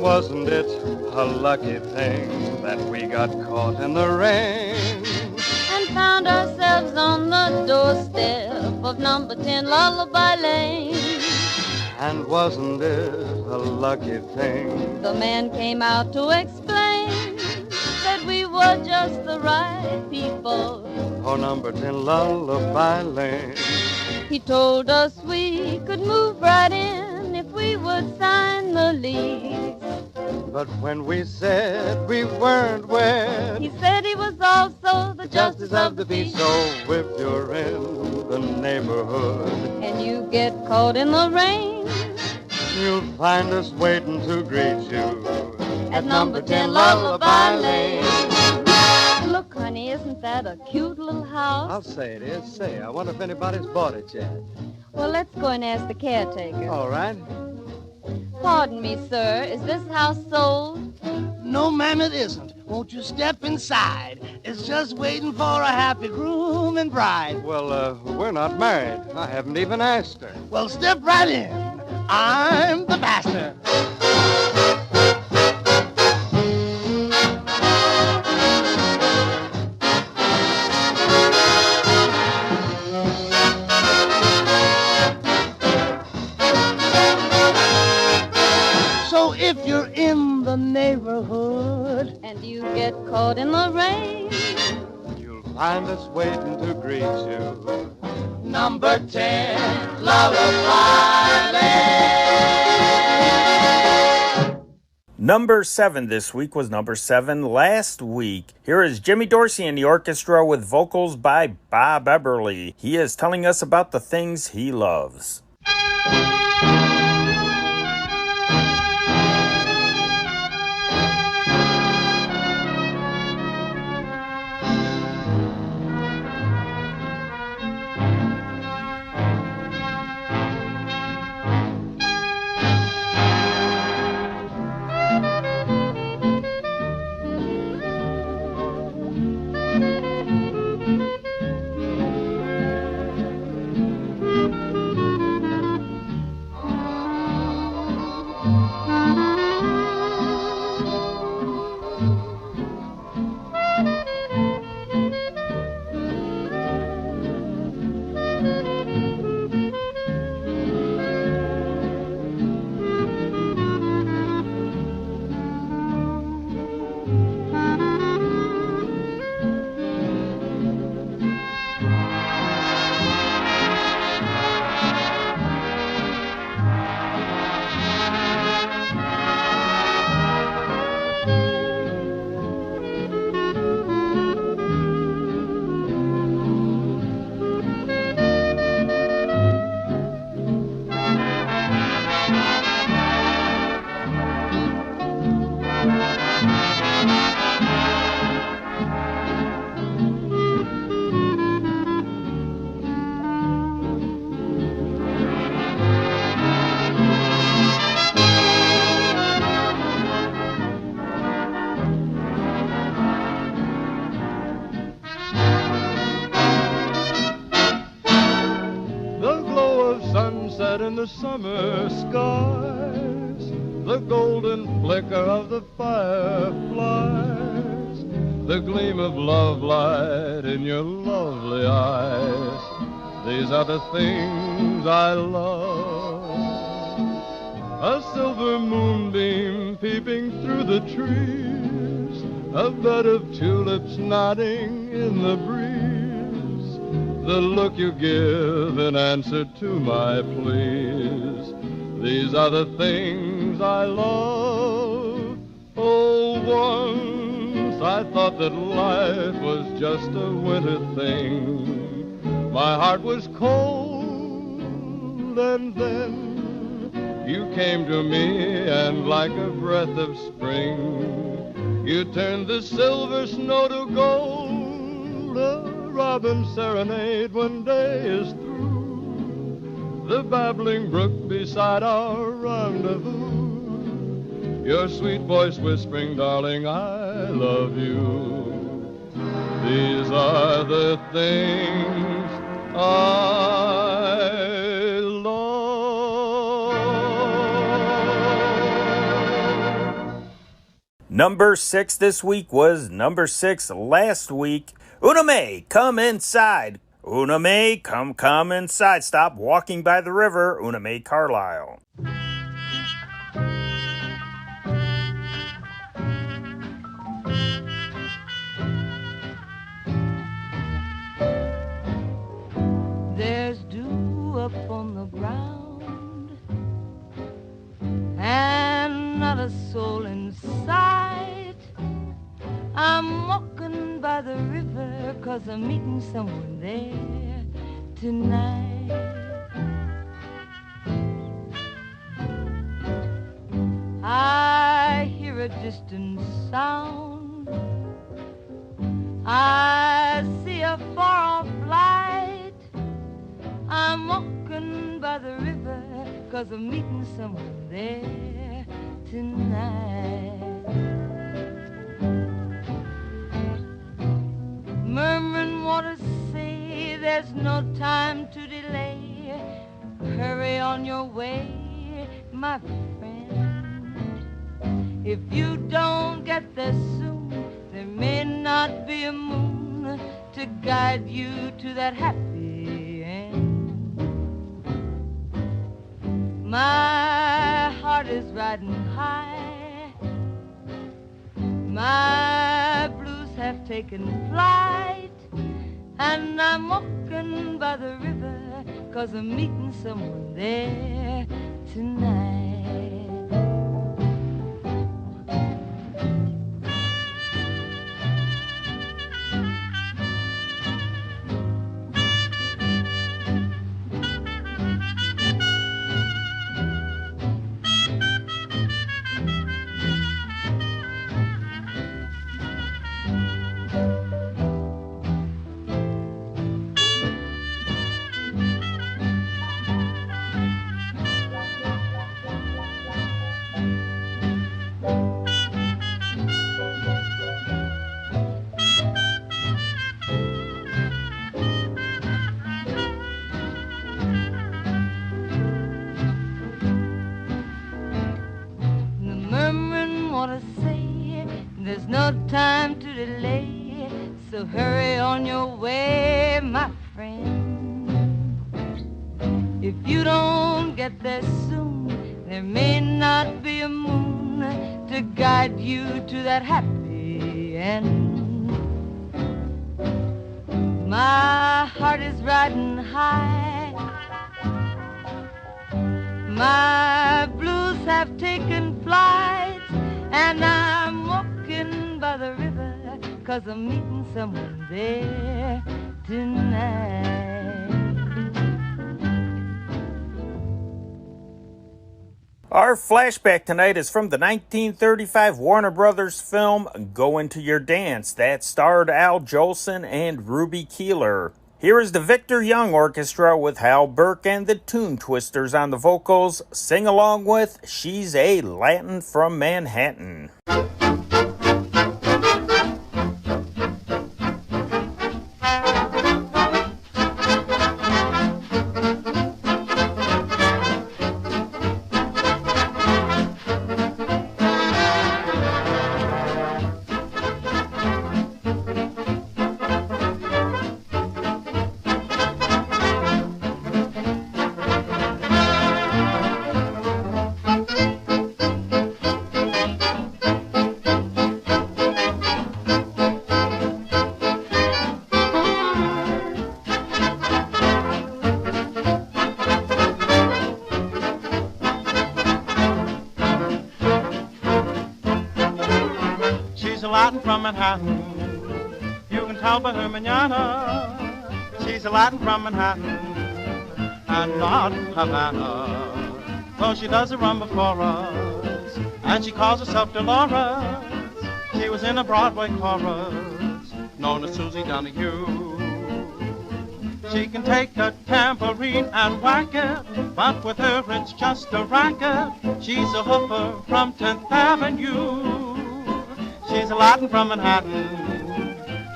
Wasn't it a lucky thing that we got caught in the rain And found ourselves on the doorstep of number 10 Lullaby Lane. And wasn't it a lucky thing The man came out to explain that we were just the right people. for number 10 Lullaby Lane? He told us we could move right in if we would sign the lease. But when we said we weren't wed, He said he was also the justice of the peace. So if you're in the neighborhood and you get caught in the rain, you'll find us waiting to greet you at number 10 Lullaby Lane. Look, honey, isn't that a cute little house? I'll say it is. Say, I wonder if anybody's bought it yet. Well, let's go and ask the caretaker. All right. Pardon me, sir. Is this house sold? No, ma'am, it isn't. Won't you step inside? It's just waiting for a happy groom and bride. Well, we're not married. I haven't even asked her. Well, step right in. I'm the master. So if you're in the neighborhood and you get caught in the rain, you'll find us waiting to greet you. number 10 Lullaby Lane. Number 7 this week was number 7 last week. Here is Jimmy Dorsey and the orchestra with vocals by Bob Eberly. He is telling us about the things he loves. in the summer skies, the golden flicker of the fireflies, the gleam of love light in your lovely eyes. These are the things I love. A silver moonbeam peeping through the trees, a bed of tulips nodding in the breeze, the look you give in answer to my pleas. These are the things I love. Oh, once I thought that life was just a winter thing. My heart was cold, and then you came to me, and like a breath of spring, you turned the silver snow to gold. A robin serenade when day is through, the babbling brook beside our rendezvous, your sweet voice whispering, darling, I love you. These are the things I love. Number 6 this week was number 6 last week. Una Mae, come inside. Una Mae, come inside. Stop walking by the river. Una Mae Carlisle. There's dew up on the ground and not a soul in sight. I'm walking by the river 'cause I'm meeting someone there tonight. I hear a distant sound, I see a far-off light. I'm walking by the river 'cause I'm meeting someone there tonight. Murmuring waters say there's no time to delay. Hurry on your way, my friend. If you don't get there soon, there may not be a moon to guide you to that happy end. My heart is riding high, my blues have taken flight, and I'm walking by the river 'cause I'm meeting someone there tonight. There's no time to delay, so hurry on your way, my friend. If you don't get there soon, there may not be a moon to guide you to that happy end. My heart is riding high, my blues have taken flight, and I'm walking by the river 'cause I'm meeting someone there tonight. Our flashback tonight is from the 1935 Warner Brothers film Go Into Your Dance that starred Al Jolson and Ruby Keeler. Here is the Victor Young Orchestra with Hal Burke and the Tune Twisters on the vocals. Sing along with She's a Latin from Manhattan. from Manhattan. You can tell by her manana. She's a Latin from Manhattan and not Havana. Though she does the rumba for us, and she calls herself Dolores. She was in a Broadway chorus known as Susie Donahue. She can take a tambourine and whack it, but with her it's just a racket. She's a hooper from 10th Avenue. She's a Latin from Manhattan.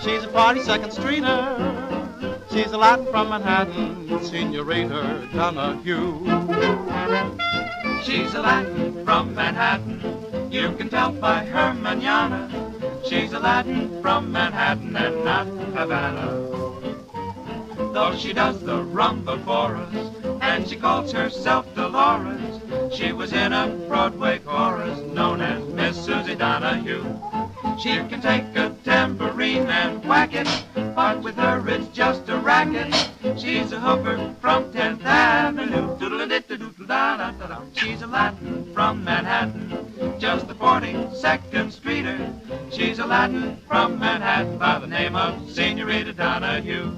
She's a 42nd Streeter. She's a Latin from Manhattan, Senorita Donahue. She's a Latin from Manhattan. You can tell by her manana. She's a Latin from Manhattan and not Havana. Though she does the rumba for us, and she calls herself Dolores, she was in a Broadway chorus known as Miss Susie Donahue. She can take a tambourine and whack it, but with her it's just a racket. She's a hooper from 10th Avenue. She's a Latin from Manhattan, just the 42nd Streeter. She's a Latin from Manhattan by the name of Senorita Donahue.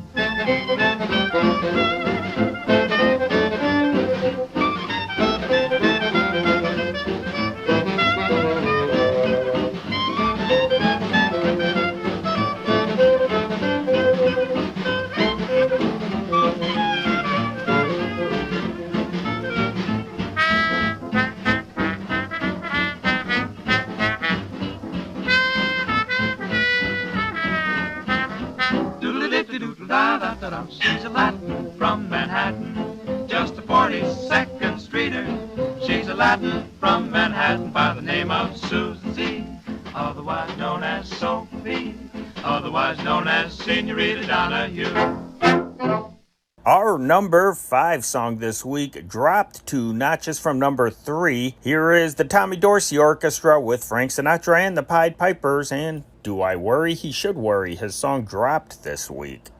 She's a Latin from Manhattan, just a 42nd Streeter. She's a Latin from Manhattan by the name of Susie, otherwise known as Sophie, otherwise known as Senorita Donahue. Our number 5 song this week dropped 2 notches from number 3. Here is the Tommy Dorsey Orchestra with Frank Sinatra and the Pied Pipers, and Do I Worry? He Should Worry. His song dropped this week.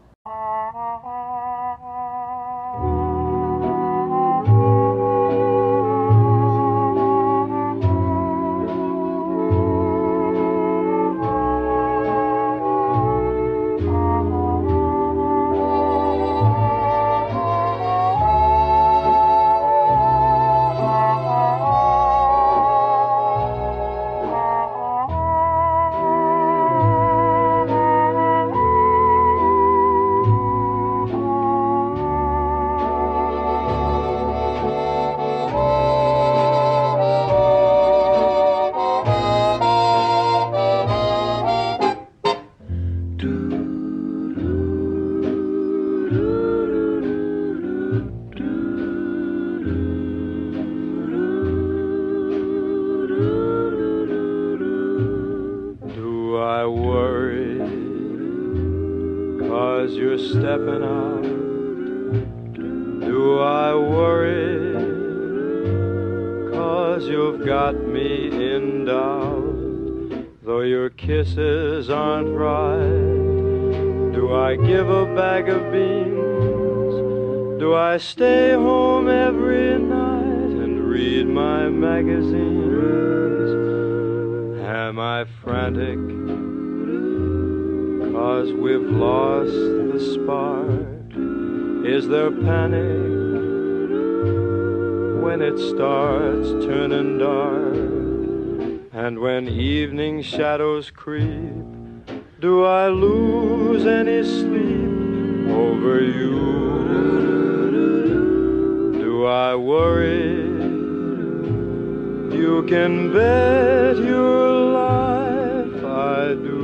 Stepping out, do I worry? 'Cause you've got me in doubt. Though your kisses aren't right, do I give a bag of beans? Do I stay home every night and read my magazines? Am I frantic 'cause we've lost the spark? Is there panic when it starts turning dark? And when evening shadows creep, do I lose any sleep over you? Do I worry? You can bet your life I do.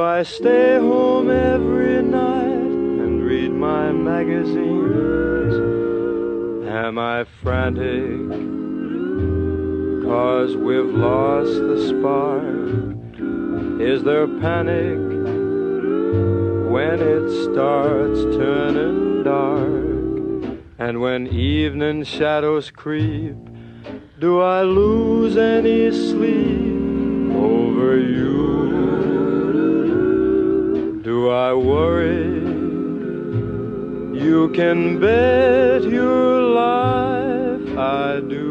I stay home every night and read my magazines. Am I frantic 'cause we've lost the spark? Is there panic when it starts turning dark? And when evening shadows creep, do I lose any sleep over you? Do I worry? You can bet your life I do.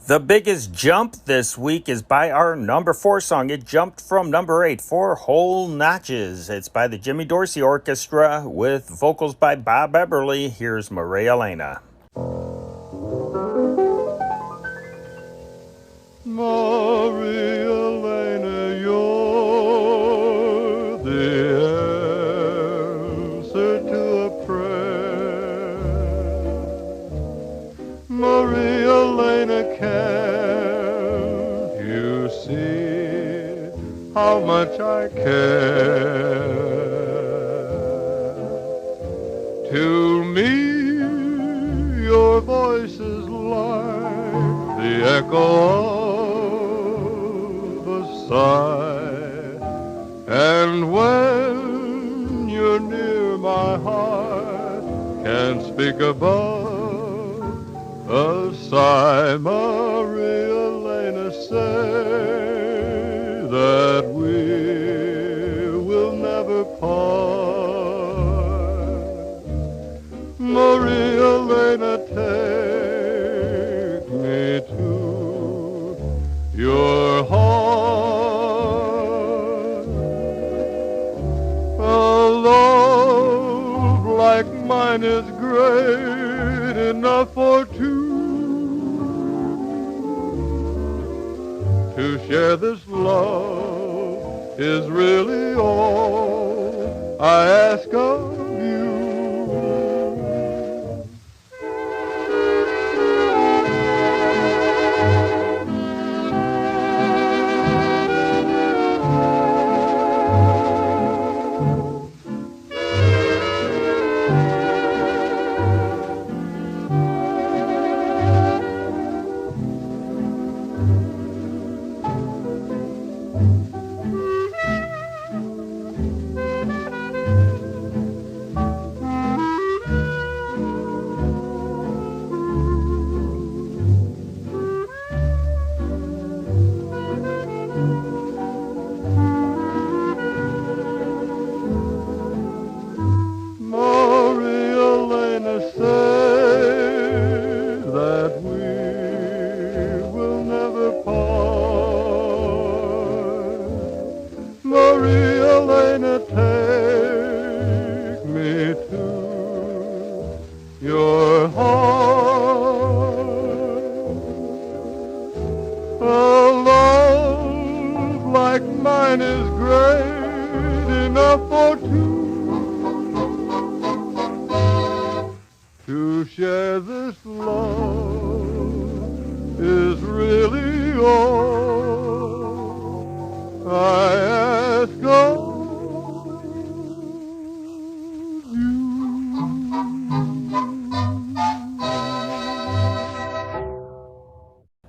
The biggest jump this week is by our number 4 song. It jumped from number 8 4 whole notches. It's by the Jimmy Dorsey Orchestra with vocals by Bob Eberly. Here's Maria Elena. Maria Elena, you're the answer to a prayer. Maria Elena, can't you see how much I care? To me, your voice is like the echo of a sigh, and when you're near, my heart can't speak above a sigh. Maria Elena, say that we will never part. Maria Elena, take me to your heart. A love like mine is great enough for two. To share this love is really all I ask of you.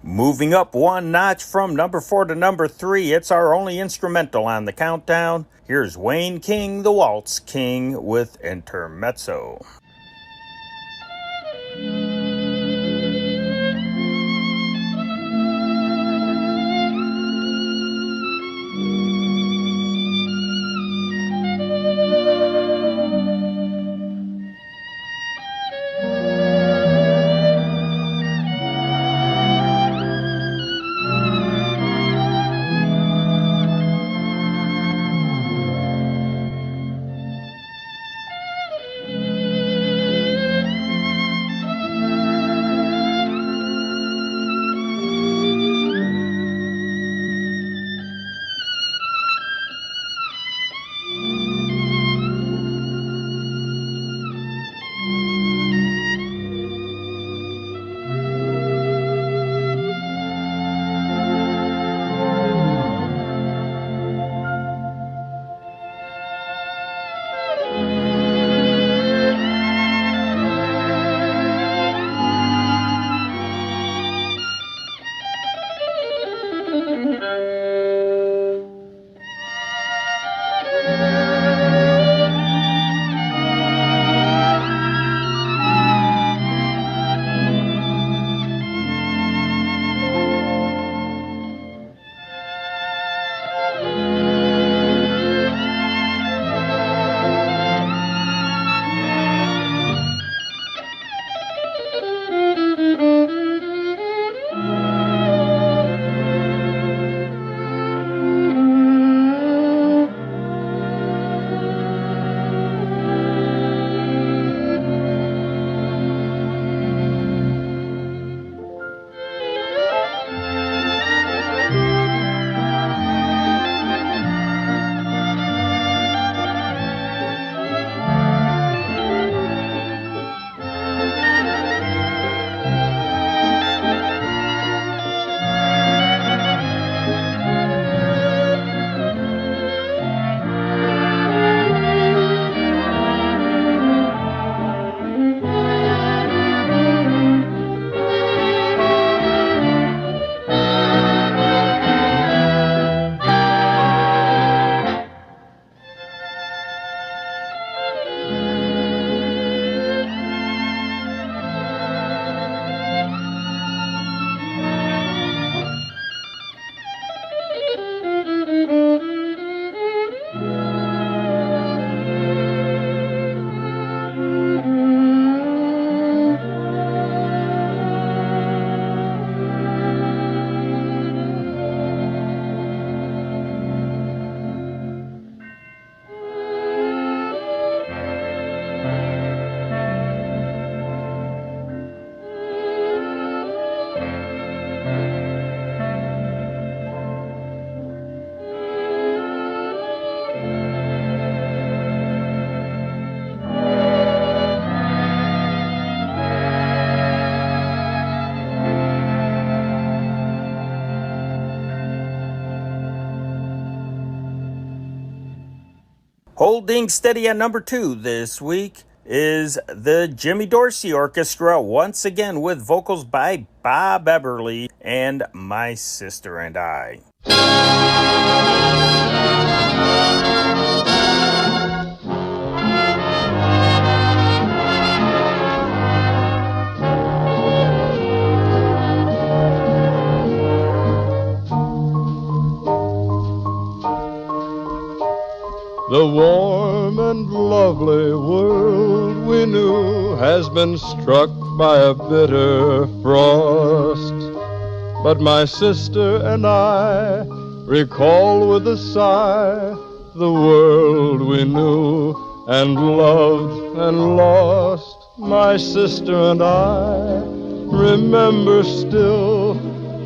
Moving up one notch from number 4 to number 3, it's our only instrumental on the countdown. Here's Wayne King, the Waltz King, with Intermezzo. Holding steady at number 2 this week is the Jimmy Dorsey Orchestra, once again with vocals by Bob Eberly and My Sister and I. The warm and lovely world we knew has been struck by a bitter frost. But my sister and I recall with a sigh the world we knew and loved and lost. My sister and I remember still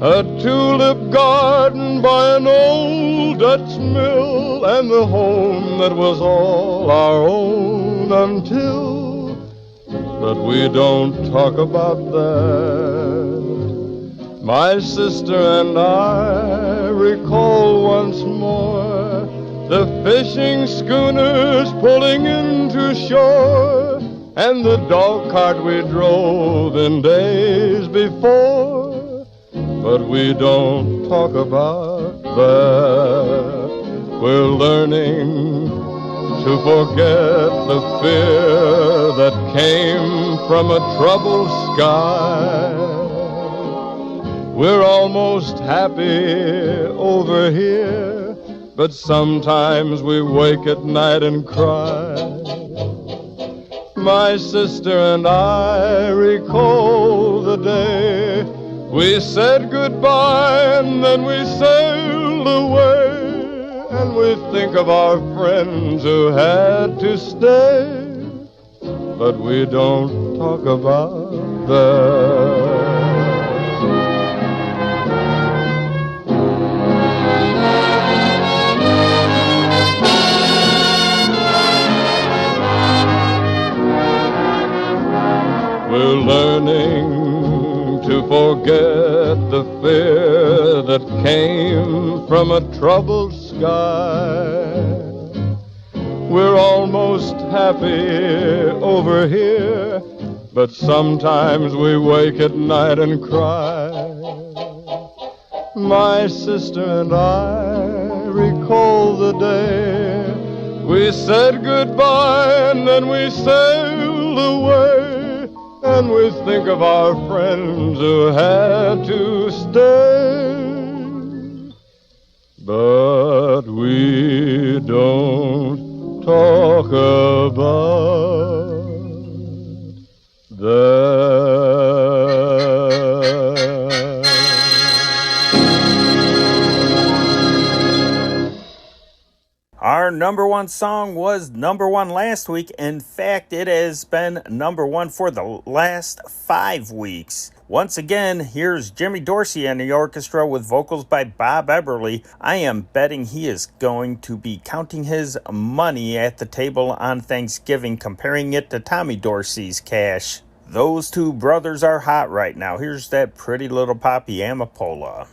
a tulip garden by an old Dutch mill, and the home that was all our own until. But we don't talk about that. My sister and I recall once more the fishing schooners pulling into shore, and the dog cart we drove in days before. But we don't talk about that. We're learning to forget the fear that came from a troubled sky. We're almost happy over here, but sometimes we wake at night and cry. My sister and I recall the day we said goodbye and then we sailed away, and we think of our friends who had to stay, but we don't talk about that. We're learning to forget the fear that came from a troubled sky. We're almost happy over here, but sometimes we wake at night and cry. my sister and I recall the day we said goodbye and then we sailed away, and we think of our friends who had to stay, but we don't talk about that. Our number one song was number one last week. In fact, it has been number one for the last 5 weeks. Once again, here's Jimmy Dorsey and the orchestra with vocals by Bob Eberly. I am betting he is going to be counting his money at the table on Thanksgiving, comparing it to Tommy Dorsey's cash. Those two brothers are hot right now. Here's that pretty little poppy Amapola.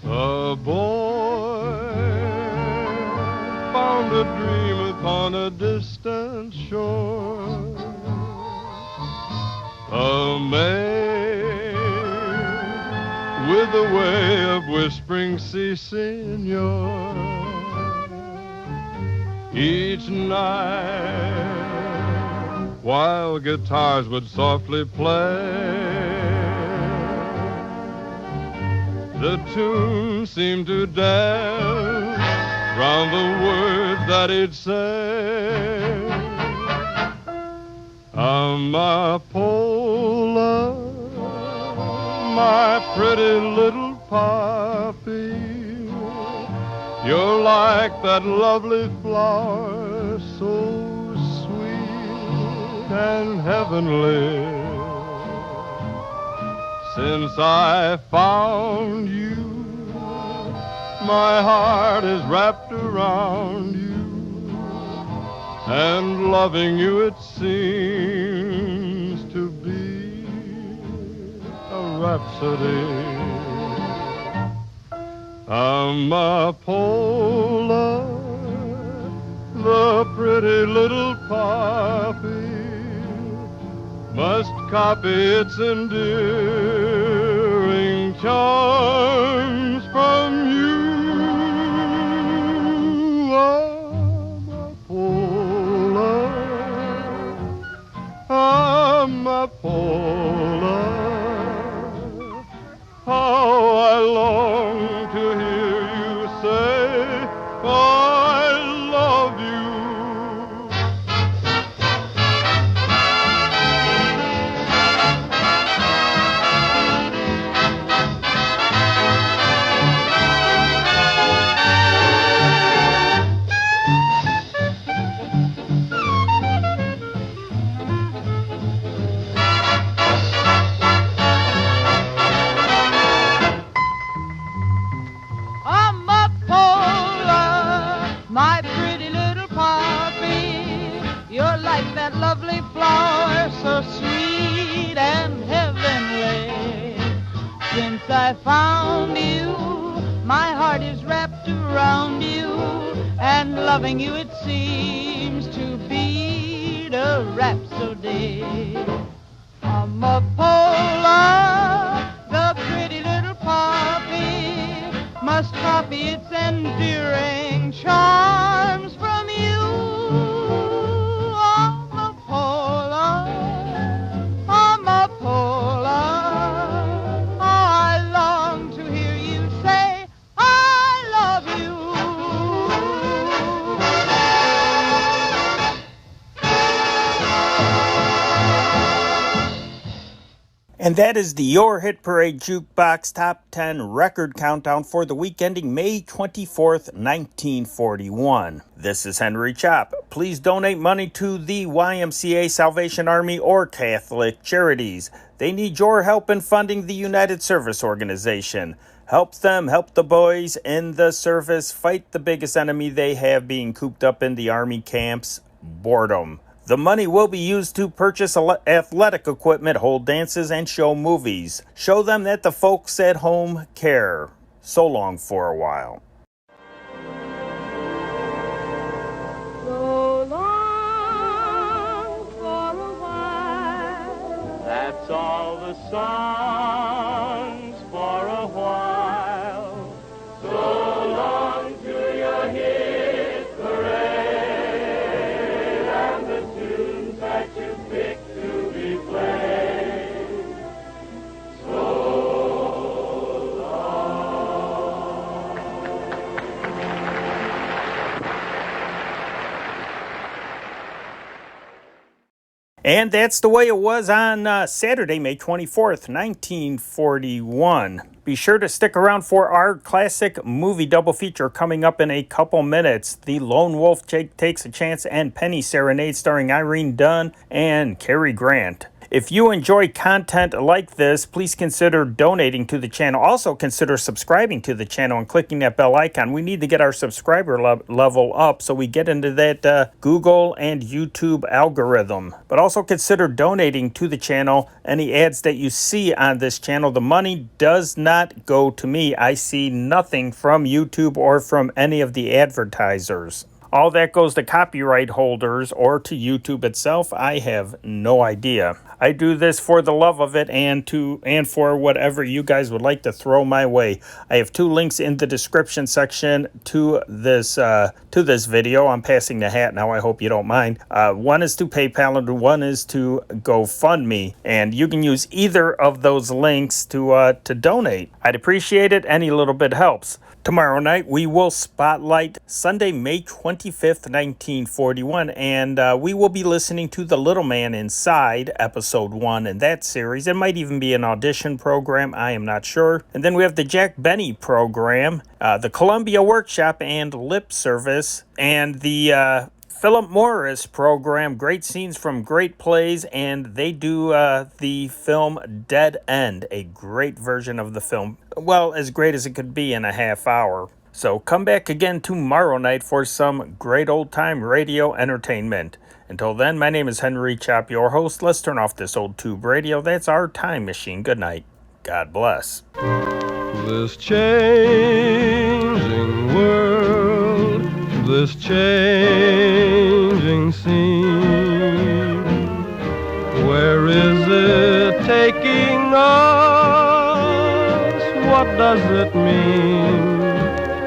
A boy found a dream upon a distant shore. A maid with a way of whispering, "Si, senor." Each night, while guitars would softly play, the tune seemed to dance round the words that he'd say. Amapola, my pretty little poppy, you're like that lovely flower, so sweet and heavenly. Since I found you, my heart is wrapped around you, and loving you it seems to be a rhapsody. Amapola, the pretty little poppy, must copy its endearing charms from you. Amapola, Amapola, how I long to hear you say, I love you. My pretty little poppy, you're like that lovely flower, so sweet and heavenly. Since I found you, my heart is wrapped around you, and loving you it seems to be a rhapsody. Amapola, the pretty little poppy, must copy its endearing charms from you. Amapola, Amapola, oh, I long to hear you say, I love you. And that is the Your Hit Parade Jukebox Top 10 Record Countdown for the week ending May 24th, 1941. This is Henry Chop. Please donate money to the YMCA, Salvation Army, or Catholic Charities. They need your help in funding the United Service Organization. Help them help the boys in the service fight the biggest enemy they have being cooped up in the Army camps, boredom. The money will be used to purchase athletic equipment, hold dances, and show movies. Show them that the folks at home care. So long for a while. That's all the songs for a while. So long to your hit parade and the tunes that you pick to be played. So And that's the way it was on Saturday, May 24th, 1941. Be sure to stick around for our classic movie double feature coming up in a couple minutes. The Lone Wolf Takes a Chance and Penny Serenade starring Irene Dunn and Cary Grant. If you enjoy content like this, please consider donating to the channel. Also consider subscribing to the channel and clicking that bell icon. We need to get our subscriber level up so we get into that Google and YouTube algorithm. But also consider donating to the channel. Any ads that you see on this channel, the money does not go to me. I see nothing from YouTube or from any of the advertisers. All that goes to copyright holders or to YouTube itself. I have no idea. I do this for the love of it and for whatever you guys would like to throw my way. I have two links in the description section to this video. I'm passing the hat now. I hope you don't mind. One is to PayPal and one is to GoFundMe, and you can use either of those links to donate. I'd appreciate it. Any little bit helps. Tomorrow night, we will spotlight Sunday, May 25th, 1941, and we will be listening to The Little Man Inside, Episode 1 in that series. It might even be an audition program, I am not sure. And then we have the Jack Benny program, the Columbia Workshop and Lip Service, and the Philip Morris program, Great Scenes from Great Plays, and they do the film Dead End, a great version of the film. Well, as great as it could be in a half hour. So come back again tomorrow night for some great old-time radio entertainment. Until then, my name is Henry Chop, your host. Let's turn off this old tube radio. That's our time machine. Good night. God bless. This changing world, this changing scene, where is it taking us? What does it mean?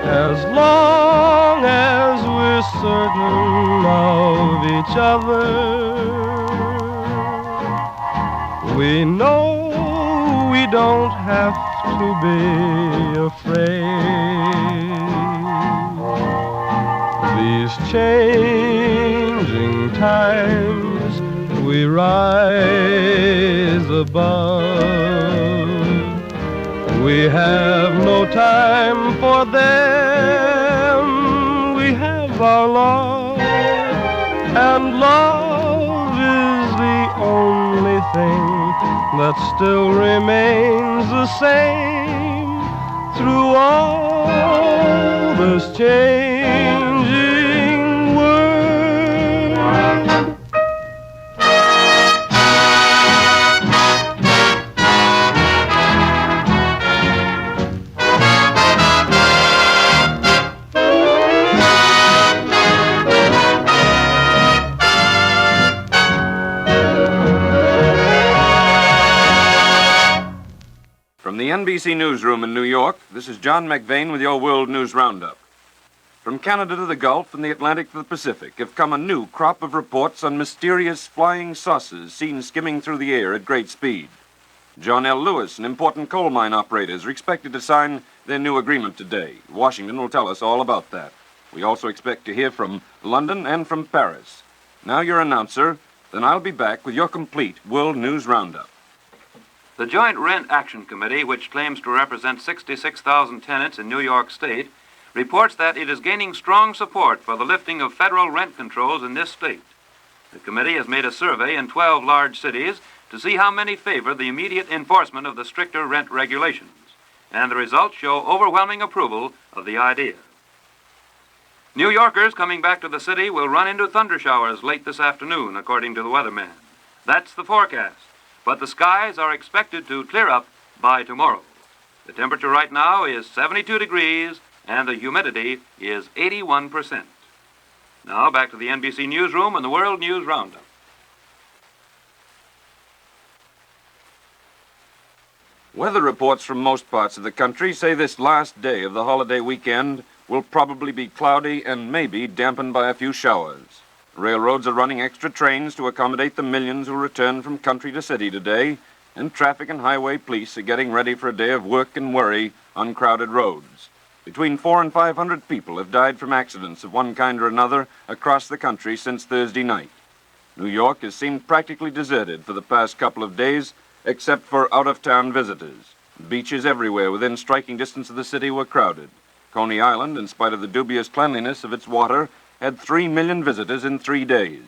As long as we're certain of each other, we know we don't have to be afraid. These changing times we rise above. We have no time for them. We have our love, and love is the only thing that still remains the same through all this changing world. From the NBC Newsroom in New York, this is John McVane with your World News Roundup. From Canada to the Gulf and the Atlantic to the Pacific have come a new crop of reports on mysterious flying saucers seen skimming through the air at great speed. John L. Lewis and important coal mine operators are expected to sign their new agreement today. Washington will tell us all about that. We also expect to hear from London and from Paris. Now your announcer, then I'll be back with your complete World News Roundup. The Joint Rent Action Committee, which claims to represent 66,000 tenants in New York State, reports that it is gaining strong support for the lifting of federal rent controls in this state. The committee has made a survey in 12 large cities to see how many favor the immediate enforcement of the stricter rent regulations, and the results show overwhelming approval of the idea. New Yorkers coming back to the city will run into thunder showers late this afternoon, according to the weatherman. That's the forecast. But the skies are expected to clear up by tomorrow. The temperature right now is 72 degrees, and the humidity is 81%. Now back to the NBC Newsroom and the World News Roundup. Weather reports from most parts of the country say this last day of the holiday weekend will probably be cloudy and maybe dampened by a few showers. Railroads are running extra trains to accommodate the millions who return from country to city today, and traffic and highway police are getting ready for a day of work and worry on crowded roads. Between 400 and 500 people have died from accidents of one kind or another across the country since Thursday night. New York has seemed practically deserted for the past couple of days, except for out-of-town visitors. Beaches everywhere within striking distance of the city were crowded. Coney Island, in spite of the dubious cleanliness of its water, had 3 million visitors in 3 days.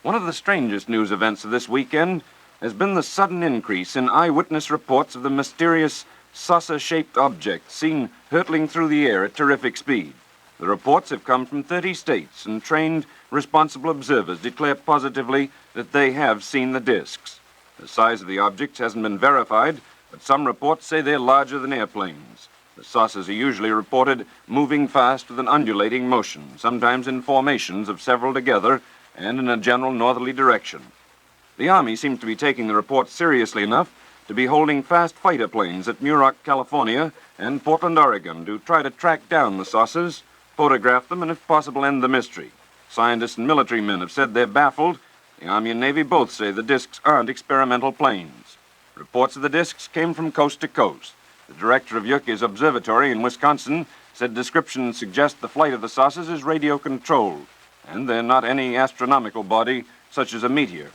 One of the strangest news events of this weekend has been the sudden increase in eyewitness reports of the mysterious saucer-shaped object seen hurtling through the air at terrific speed. The reports have come from 30 states, and trained, responsible observers declare positively that they have seen the discs. The size of the objects hasn't been verified, but some reports say they're larger than airplanes. The saucers are usually reported moving fast with an undulating motion, sometimes in formations of several together and in a general northerly direction. The Army seems to be taking the reports seriously enough to be holding fast fighter planes at Muroc, California, and Portland, Oregon, to try to track down the saucers, photograph them, and if possible end the mystery. Scientists and military men have said they're baffled. The Army and Navy both say the discs aren't experimental planes. Reports of the discs came from coast to coast. The director of Yucca's observatory in Wisconsin said descriptions suggest the flight of the saucers is radio-controlled, and they're not any astronomical body such as a meteor.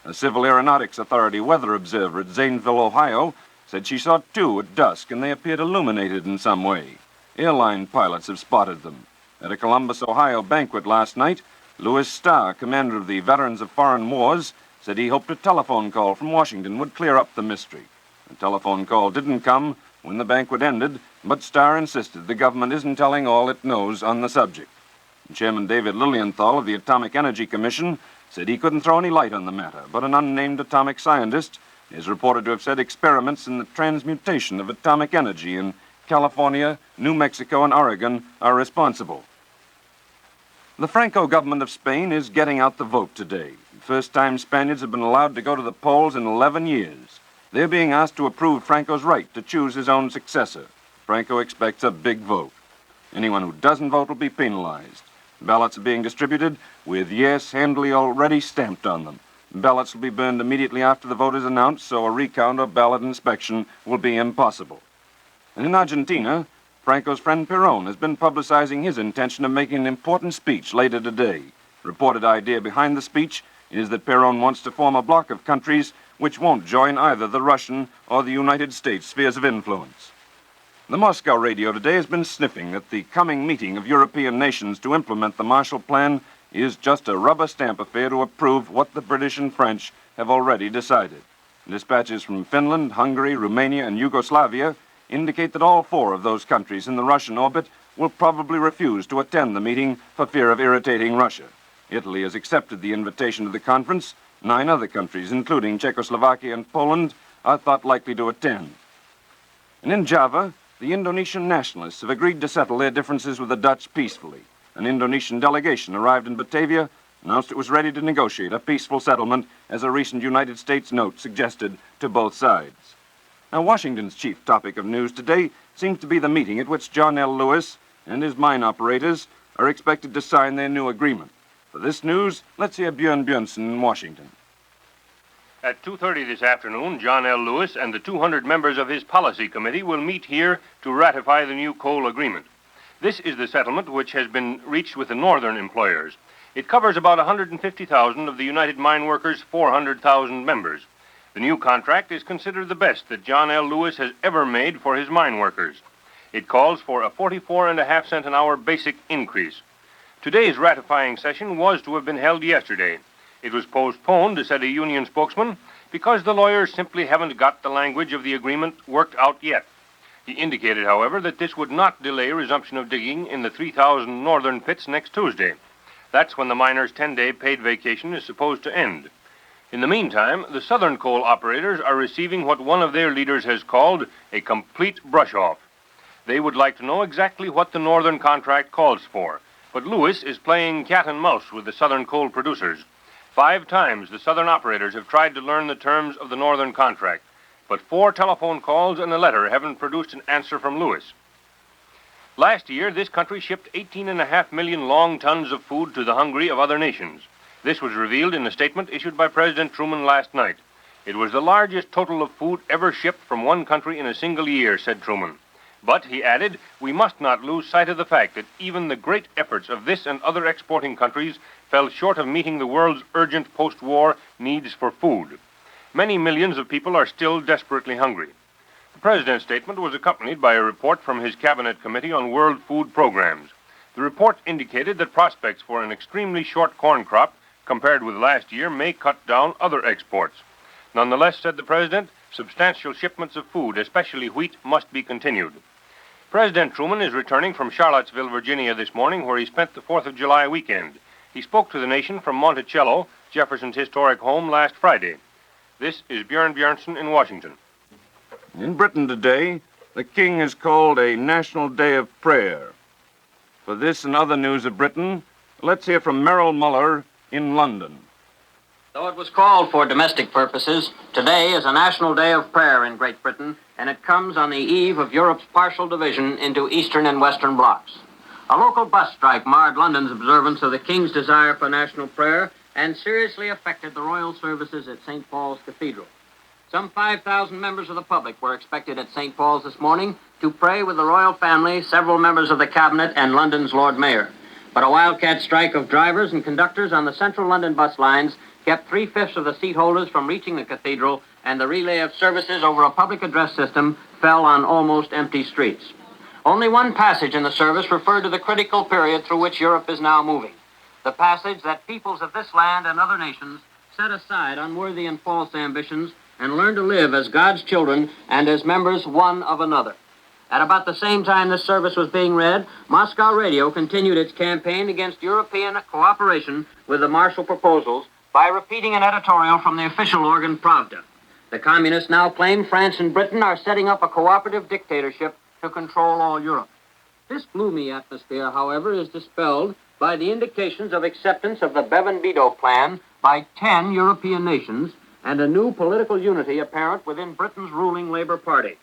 A Civil Aeronautics Authority weather observer at Zanesville, Ohio, said she saw 2 at dusk, and they appeared illuminated in some way. Airline pilots have spotted them. At a Columbus, Ohio banquet last night, Louis Starr, commander of the Veterans of Foreign Wars, said he hoped a telephone call from Washington would clear up the mystery. The telephone call didn't come when the banquet ended, but Starr insisted the government isn't telling all it knows on the subject. Chairman David Lilienthal of the Atomic Energy Commission said he couldn't throw any light on the matter, but an unnamed atomic scientist is reported to have said experiments in the transmutation of atomic energy in California, New Mexico, and Oregon are responsible. The Franco government of Spain is getting out the vote today. The first time Spaniards have been allowed to go to the polls in 11 years. They're being asked to approve Franco's right to choose his own successor. Franco expects a big vote. Anyone who doesn't vote will be penalized. Ballots are being distributed with yes handily already stamped on them. Ballots will be burned immediately after the vote is announced, so a recount or ballot inspection will be impossible. And in Argentina, Franco's friend Perón has been publicizing his intention of making an important speech later today. The reported idea behind the speech is that Perón wants to form a bloc of countries which won't join either the Russian or the United States spheres of influence. The Moscow radio today has been sniffing that the coming meeting of European nations to implement the Marshall Plan is just a rubber stamp affair to approve what the British and French have already decided. Dispatches from Finland, Hungary, Romania, and Yugoslavia indicate that all 4 of those countries in the Russian orbit will probably refuse to attend the meeting for fear of irritating Russia. Italy has accepted the invitation to the conference. 9 other countries, including Czechoslovakia and Poland, are thought likely to attend. And in Java, the Indonesian nationalists have agreed to settle their differences with the Dutch peacefully. An Indonesian delegation arrived in Batavia, announced it was ready to negotiate a peaceful settlement, as a recent United States note suggested to both sides. Now, Washington's chief topic of news today seems to be the meeting at which John L. Lewis and his mine operators are expected to sign their new agreement. For this news, let's hear Björn Björnson in Washington. At 2:30 this afternoon, John L. Lewis and the 200 members of his policy committee will meet here to ratify the new coal agreement. This is the settlement which has been reached with the northern employers. It covers about 150,000 of the United Mine Workers' 400,000 members. The new contract is considered the best that John L. Lewis has ever made for his mine workers. It calls for a 44.5 cent an hour basic increase. Today's ratifying session was to have been held yesterday. It was postponed, said a union spokesman, because the lawyers simply haven't got the language of the agreement worked out yet. He indicated, however, that this would not delay resumption of digging in the 3,000 northern pits next Tuesday. That's when the miners' 10-day paid vacation is supposed to end. In the meantime, the southern coal operators are receiving what one of their leaders has called a complete brush-off. They would like to know exactly what the northern contract calls for, but Lewis is playing cat and mouse with the southern coal producers. 5 times the southern operators have tried to learn the terms of the northern contract. but 4 telephone calls and a letter haven't produced an answer from Lewis. Last year, this country shipped 18.5 million long tons of food to the hungry of other nations. This was revealed in a statement issued by President Truman last night. It was the largest total of food ever shipped from one country in a single year, said Truman. But, he added, we must not lose sight of the fact that even the great efforts of this and other exporting countries fell short of meeting the world's urgent post-war needs for food. Many millions of people are still desperately hungry. The President's statement was accompanied by a report from his Cabinet Committee on World Food Programs. The report indicated that prospects for an extremely short corn crop, compared with last year, may cut down other exports. Nonetheless, said the President, substantial shipments of food, especially wheat, must be continued. President Truman is returning from Charlottesville, Virginia this morning, where he spent the 4th of July weekend. He spoke to the nation from Monticello, Jefferson's historic home, last Friday. This is Björn Björnson in Washington. In Britain today, the King has called a National Day of Prayer. For this and other news of Britain, let's hear from Merrill Muller in London. Though it was called for domestic purposes, today is a national day of prayer in Great Britain, and it comes on the eve of Europe's partial division into Eastern and Western blocs. A local bus strike marred London's observance of the King's desire for national prayer and seriously affected the royal services at St. Paul's Cathedral. Some 5,000 members of the public were expected at St. Paul's this morning to pray with the royal family, several members of the cabinet, and London's Lord Mayor. But a wildcat strike of drivers and conductors on the central London bus lines kept 3/5 of the seat holders from reaching the cathedral, and the relay of services over a public address system fell on almost empty streets. Only one passage in the service referred to the critical period through which Europe is now moving. The passage that peoples of this land and other nations set aside unworthy and false ambitions and learn to live as God's children and as members one of another. At about the same time this service was being read, Moscow Radio continued its campaign against European cooperation with the Marshall Proposals by repeating an editorial from the official organ Pravda. The communists now claim France and Britain are setting up a cooperative dictatorship to control all Europe. This gloomy atmosphere, however, is dispelled by the indications of acceptance of the Bevan-Bedoe Plan by 10 European nations and a new political unity apparent within Britain's ruling Labour Party.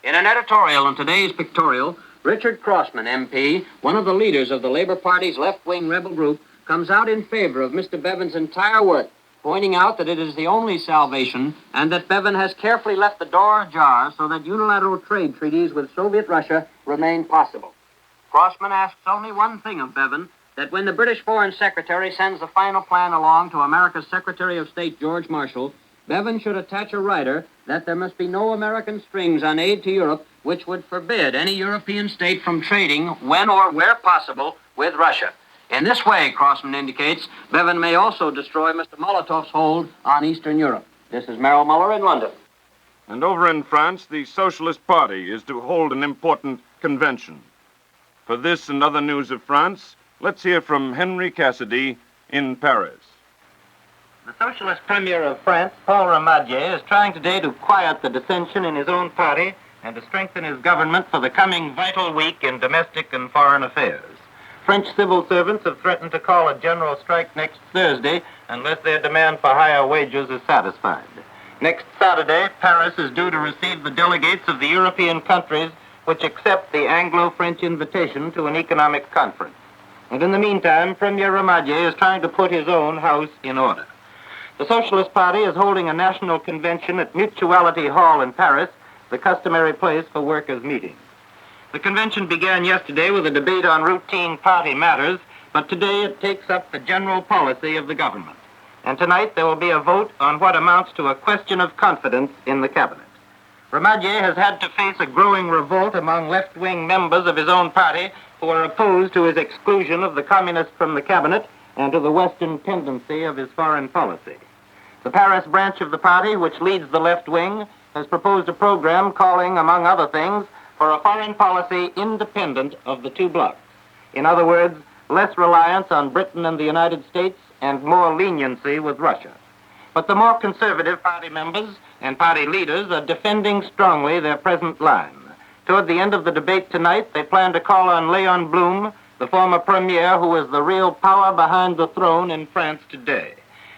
In an editorial in today's Pictorial, Richard Crossman, MP, one of the leaders of the Labour Party's left-wing rebel group, comes out in favor of Mr. Bevan's entire work, pointing out that it is the only salvation and that Bevan has carefully left the door ajar so that unilateral trade treaties with Soviet Russia remain possible. Crossman asks only one thing of Bevan, that when the British Foreign Secretary sends the final plan along to America's Secretary of State, George Marshall, Bevan should attach a rider that there must be no American strings on aid to Europe which would forbid any European state from trading, when or where possible, with Russia. In this way, Crossman indicates, Bevan may also destroy Mr. Molotov's hold on Eastern Europe. This is Merrill Muller in London. And over in France, the Socialist Party is to hold an important convention. For this and other news of France, let's hear from Henry Cassidy in Paris. The Socialist Premier of France, Paul Ramadier, is trying today to quiet the dissension in his own party and to strengthen his government for the coming vital week in domestic and foreign affairs. French civil servants have threatened to call a general strike next Thursday unless their demand for higher wages is satisfied. Next Saturday, Paris is due to receive the delegates of the European countries which accept the Anglo-French invitation to an economic conference. And in the meantime, Premier Ramadier is trying to put his own house in order. The Socialist Party is holding a national convention at Mutuality Hall in Paris, the customary place for workers' meetings. The convention began yesterday with a debate on routine party matters, but today it takes up the general policy of the government. And tonight there will be a vote on what amounts to a question of confidence in the cabinet. Ramadier has had to face a growing revolt among left-wing members of his own party who are opposed to his exclusion of the communists from the cabinet and to the Western tendency of his foreign policy. The Paris branch of the party, which leads the left wing, has proposed a program calling, among other things, for a foreign policy independent of the two blocs. In other words, less reliance on Britain and the United States and more leniency with Russia. But the more conservative party members and party leaders are defending strongly their present line. Toward the end of the debate tonight, they plan to call on Léon Blum, the former premier who is the real power behind the throne in France today.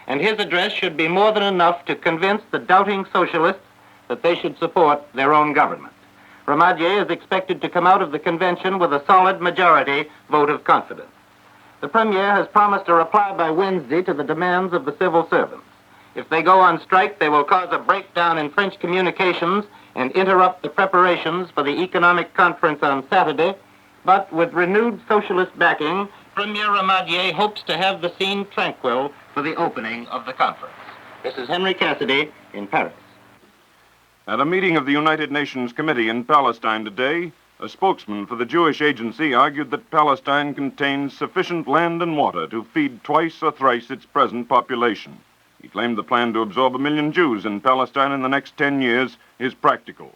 And his address should be more than enough to convince the doubting socialists that they should support their own government. Ramadier is expected to come out of the convention with a solid majority vote of confidence. The Premier has promised a reply by Wednesday to the demands of the civil servants. If they go on strike, they will cause a breakdown in French communications and interrupt the preparations for the economic conference on Saturday. But with renewed socialist backing, Premier Ramadier hopes to have the scene tranquil for the opening of the conference. This is Henry Cassidy in Paris. At a meeting of the United Nations Committee in Palestine today, a spokesman for the Jewish Agency argued that Palestine contains sufficient land and water to feed twice or thrice its present population. He claimed the plan to absorb 1 million Jews in Palestine in the next 10 years is practical.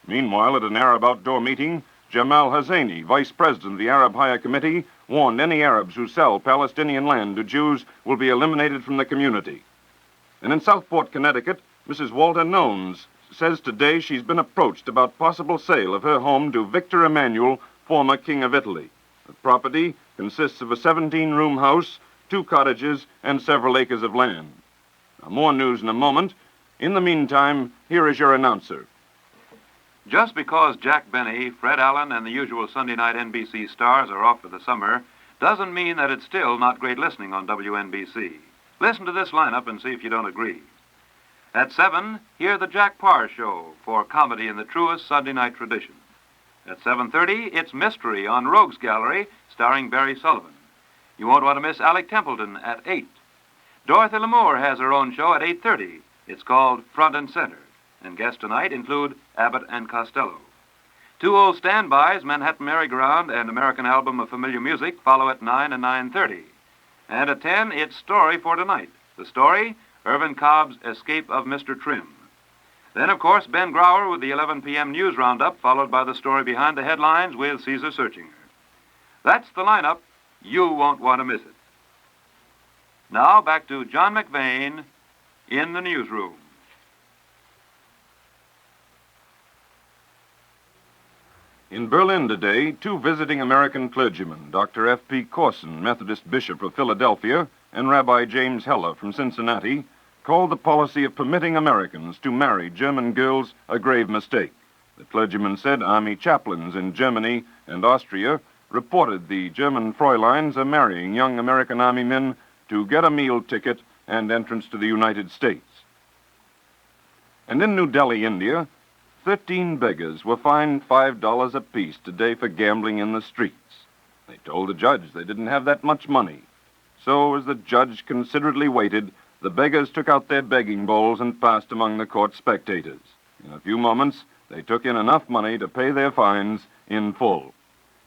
Meanwhile, at an Arab outdoor meeting, Jamal Husseini, vice president of the Arab Higher Committee, warned any Arabs who sell Palestinian land to Jews will be eliminated from the community. And in Southport, Connecticut, Mrs. Walter Nones says today she's been approached about possible sale of her home to Victor Emmanuel, former King of Italy. The property consists of a 17-room house, 2 cottages, and several acres of land. Now, more news in a moment. In the meantime, here is your announcer. Just because Jack Benny, Fred Allen, and the usual Sunday night NBC stars are off for the summer doesn't mean that it's still not great listening on WNBC. Listen to this lineup and see if you don't agree. At 7, hear the Jack Parr Show for comedy in the truest Sunday night tradition. At 7:30, it's Mystery on Rogues Gallery, starring Barry Sullivan. You won't want to miss Alec Templeton at 8. Dorothy Lamour has her own show at 8:30. It's called Front and Center, and guests tonight include Abbott and Costello. 2 old standbys, Manhattan Merry-Go-Round and American Album of Familiar Music, follow at 9 and 9:30. And at 10, it's Story for Tonight. The story, Irvin Cobb's Escape of Mr. Trim. Then, of course, Ben Grauer with the 11 p.m. News Roundup, followed by the story behind the headlines with Caesar Searchinger. That's the lineup. You won't want to miss it. Now, back to John McVane in the newsroom. In Berlin today, 2 visiting American clergymen, Dr. F.P. Corson, Methodist Bishop of Philadelphia, and Rabbi James Heller from Cincinnati, called the policy of permitting Americans to marry German girls a grave mistake. The clergymen said Army chaplains in Germany and Austria reported the German Fräuleins are marrying young American Army men to get a meal ticket and entrance to the United States. And in New Delhi, India, 13 beggars were fined $5 apiece today for gambling in the streets. They told the judge they didn't have that much money. So, as the judge considerately waited, the beggars took out their begging bowls and passed among the court spectators. In a few moments, they took in enough money to pay their fines in full.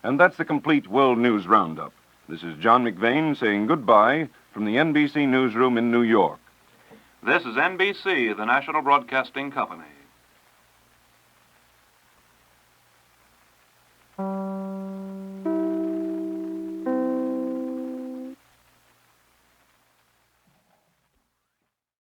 And that's the complete World News Roundup. This is John McVane saying goodbye from the NBC Newsroom in New York. This is NBC, the National Broadcasting Company.